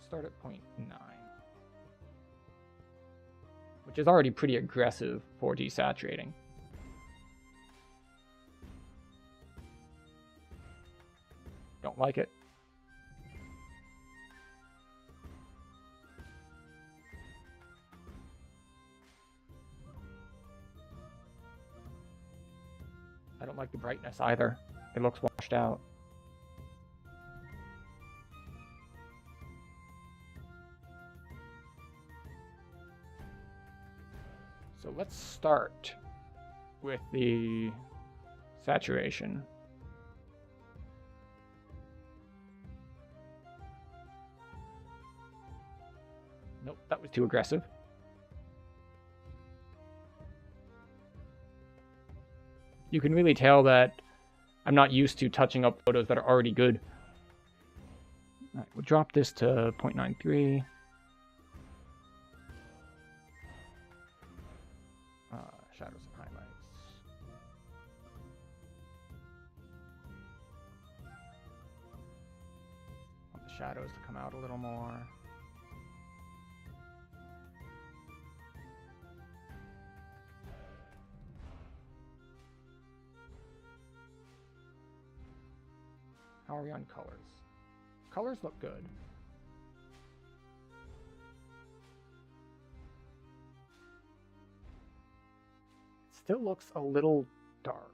Start at 0.9, which is already pretty aggressive for desaturating. Don't like it. I don't like the brightness. darkness either. It looks washed out. So let's start with the saturation. Nope, that was too aggressive. You can really tell that I'm not used to touching up photos that are already good. All right, we'll drop this to 0.93. Shadows and highlights. Want the shadows to come out a little more. How are we on colors? Colors look good. Still looks a little dark.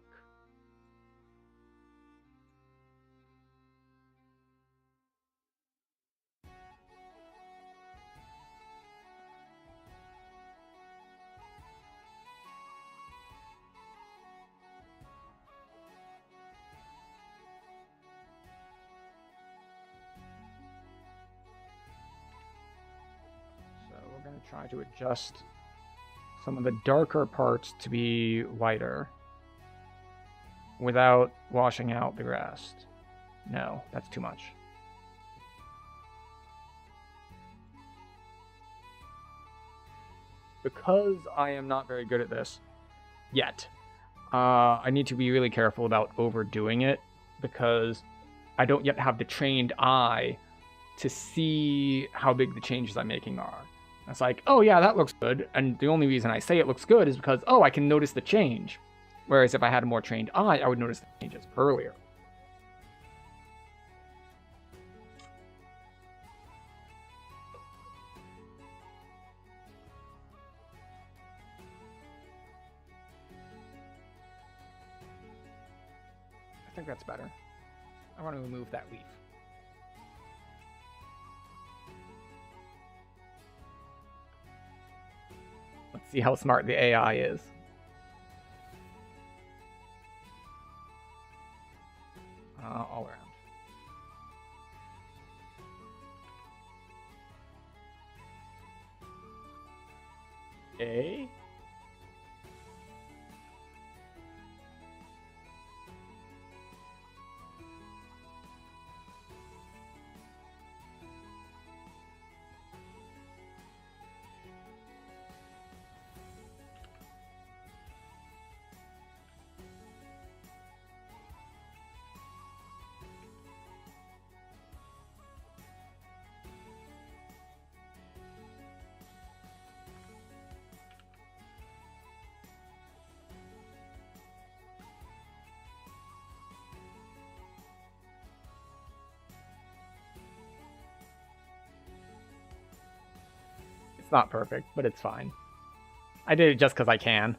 So we're going to try to adjust some of the darker parts to be lighter without washing out the rest. No, that's too much. Because I am not very good at this yet, I need to be really careful about overdoing it because I don't yet have the trained eye to see how big the changes I'm making are. It's like, oh yeah, that looks good. And the only reason I say it looks good is because, oh, I can notice the change. Whereas if I had a more trained eye, I would notice the changes earlier. I think that's better. I want to remove that leaf. Let's see how smart the AI is. All around. A. It's not perfect, but it's fine. I did it just because I can.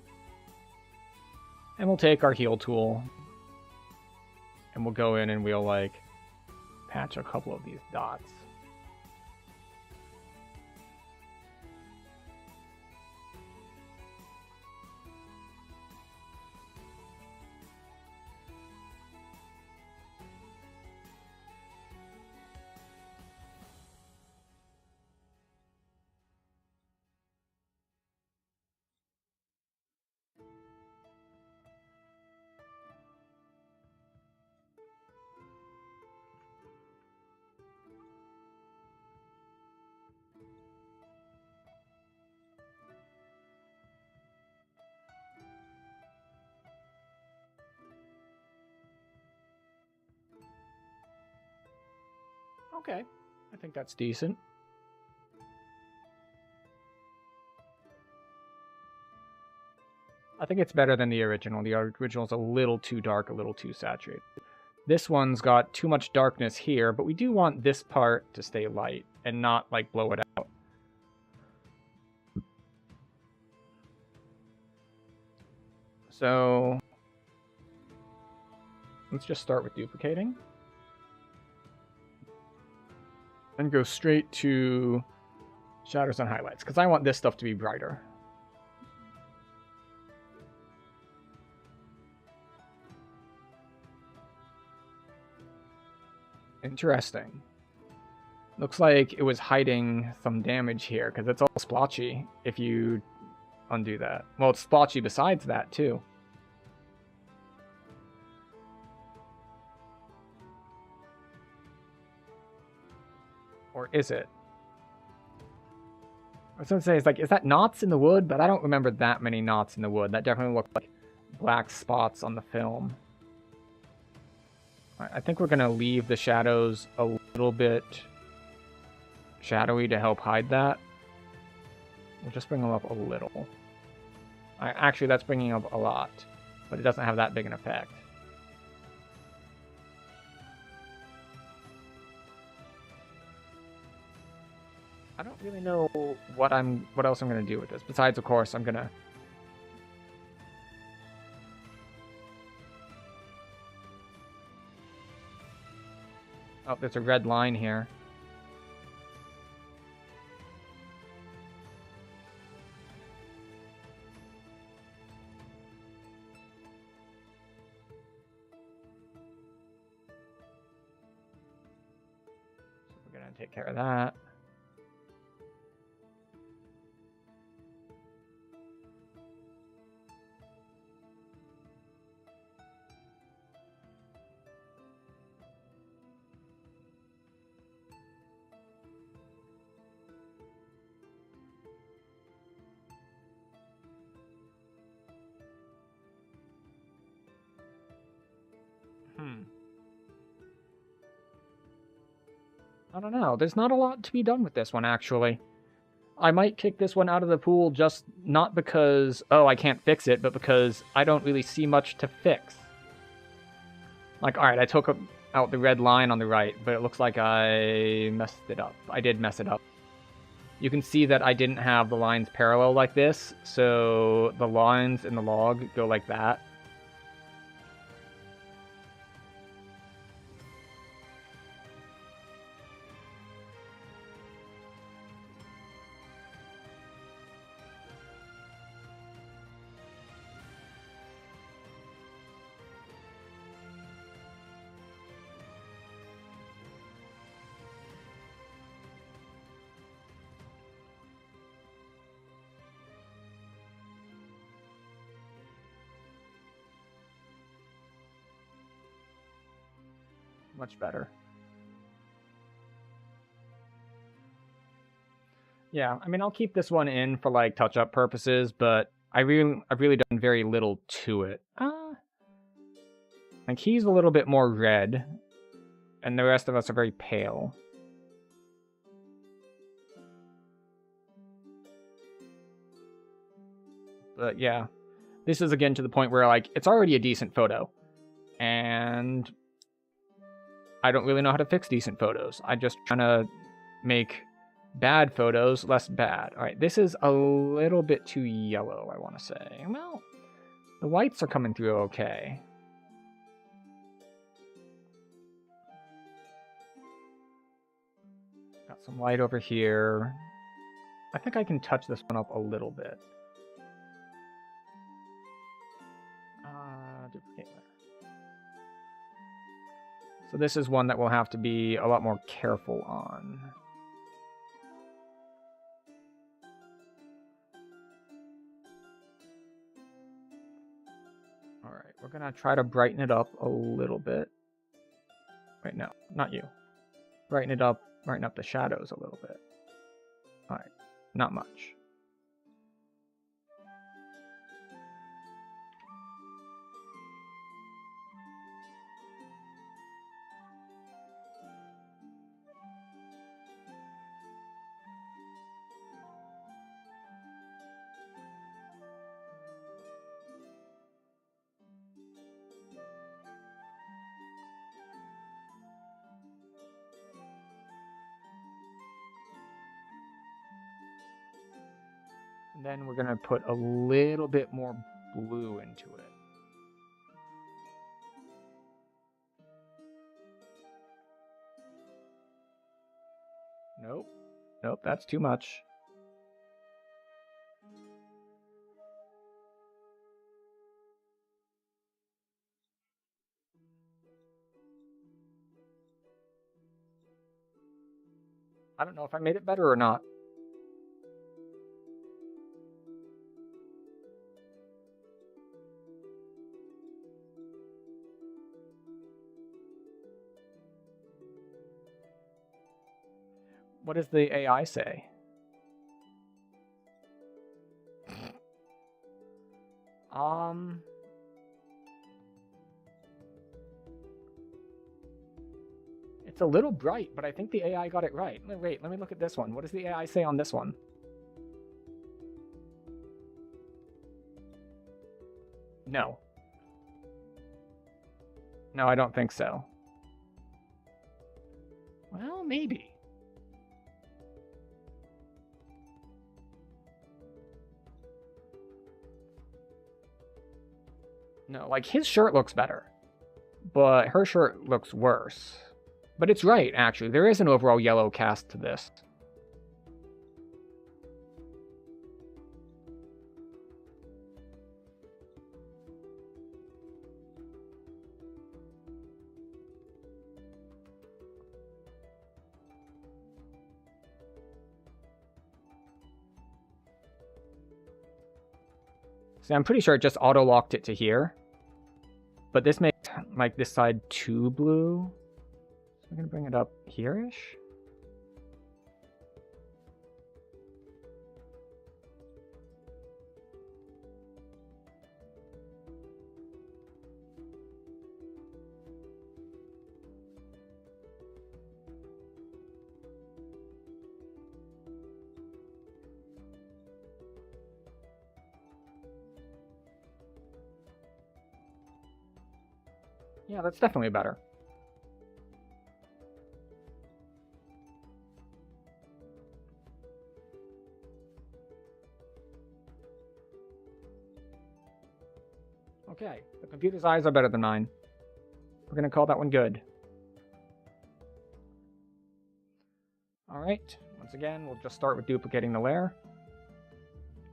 And we'll take our heal tool and we'll go in and we'll like patch a couple of these dots. Okay, I think that's decent. I think it's better than the original. The original's a little too dark, a little too saturated. This one's got too much darkness here, but we do want this part to stay light and not like blow it out. So let's just start with duplicating. And go straight to shadows and highlights, because I want this stuff to be brighter. Interesting. Looks like it was hiding some damage here, because it's all splotchy if you undo that. Well, it's splotchy besides that, too. Or is it? I was going to say, it's like, is that knots in the wood? But I don't remember that many knots in the wood. That definitely looked like black spots on the film. I think we're going to leave the shadows a little bit shadowy to help hide that. We'll just bring them up a little. Actually, that's bringing up a lot, but it doesn't have that big an effect. I don't really know what else I'm going to do with this. Besides, of course, I'm going to... Oh, there's a red line here. So we're going to take care of that. I don't know. There's not a lot to be done with this one, actually. I might kick this one out of the pool just not because, oh, I can't fix it, but because I don't really see much to fix. Like, alright, I took out the red line on the right, but it looks like I messed it up. I did mess it up. You can see that I didn't have the lines parallel like this, so the lines in the log go like that. Much better. Yeah, I mean, I'll keep this one in for like touch-up purposes, but I've really done very little to it. Like he's a little bit more red, and the rest of us are very pale. But yeah, this is again to the point where like it's already a decent photo, and I don't really know how to fix decent photos. I just trying to make bad photos less bad. All right, this is a little bit too yellow, I want to say. Well, the whites are coming through okay. Got some light over here. I think I can touch this one up a little bit. Duplicate layer. So this is one that we'll have to be a lot more careful on. Alright, we're gonna try to brighten it up a little bit. Wait, no, not you. Brighten it up, brighten up the shadows a little bit. Alright, not much. And then we're gonna put a little bit more blue into it. Nope. Nope, that's too much. I don't know if I made it better or not. What does the AI say? It's a little bright, but I think the AI got it right. Wait, let me look at this one. What does the AI say on this one? No. No, I don't think so. Well, maybe. No, like his shirt looks better, but her shirt looks worse. But it's right, actually. There is an overall yellow cast to this. See, I'm pretty sure it just auto-locked it to here. But this makes, like, this side too blue. So I'm going to bring it up here-ish. Yeah, that's definitely better. Okay, the computer's eyes are better than mine. We're going to call that one good. Alright, once again, we'll just start with duplicating the layer.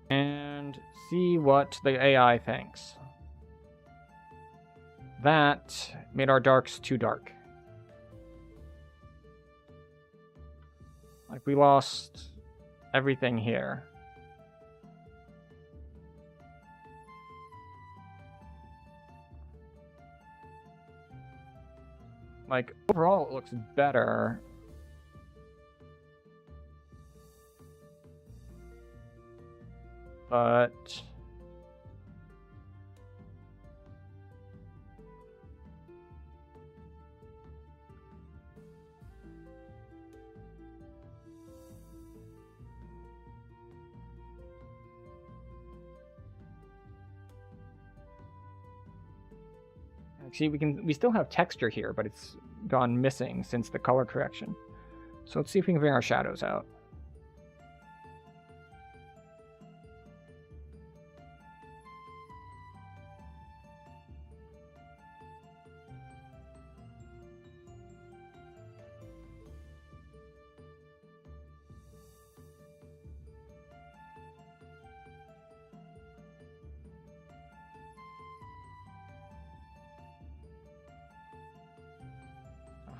And see what the AI thinks. That made our darks too dark. Like, we lost everything here. Like, overall it looks better. But see, we still have texture here, but it's gone missing since the color correction. So let's see if we can bring our shadows out.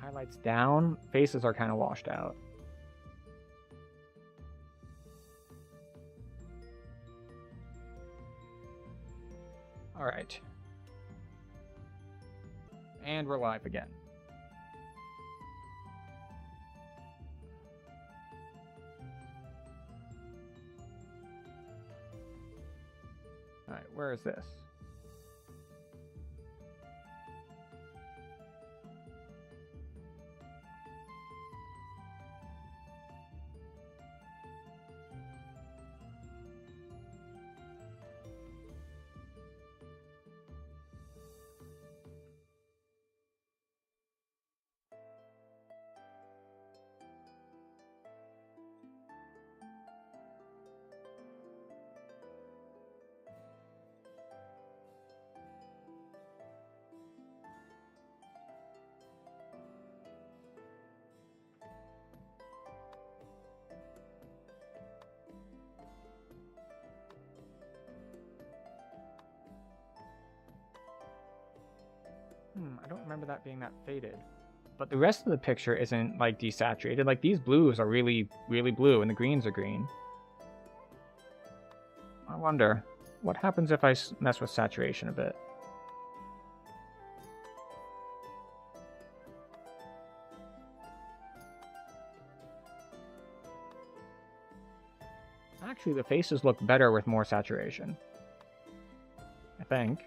Highlights down, faces are kind of washed out. All right. And we're live again. All right, where is this? remember that being that faded. But the rest of the picture isn't, like, desaturated. Like, these blues are really, really blue, and the greens are green. I wonder, what happens if I mess with saturation a bit? Actually, the faces look better with more saturation. I think.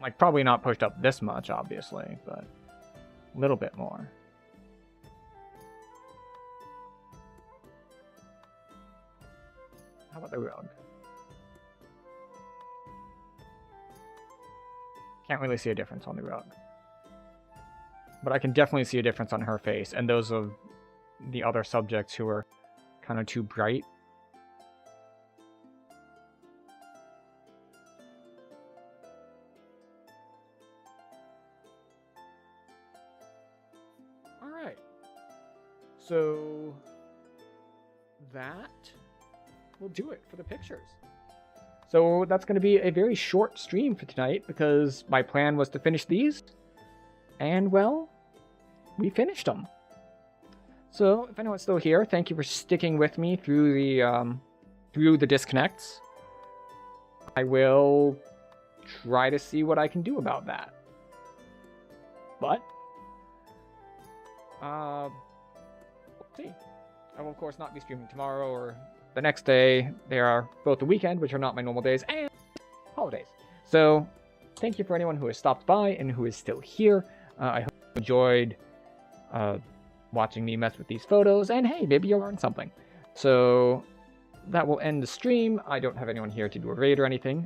Like, probably not pushed up this much, obviously, but a little bit more. How about the rug? Can't really see a difference on the rug. But I can definitely see a difference on her face, and those of the other subjects who are kind of too bright. Alright. So that will do it for the pictures. So that's going to be a very short stream for tonight, because my plan was to finish these. And, well, we finished them. So, if anyone's still here, thank you for sticking with me through the disconnects. I will try to see what I can do about that. But, we'll see. I will, of course, not be streaming tomorrow or the next day. They are both the weekend, which are not my normal days, and holidays. So, thank you for anyone who has stopped by and who is still here. I hope you enjoyed watching me mess with these photos, and hey, maybe you'll learn something. So that will end the stream. I don't have anyone here to do a raid or anything,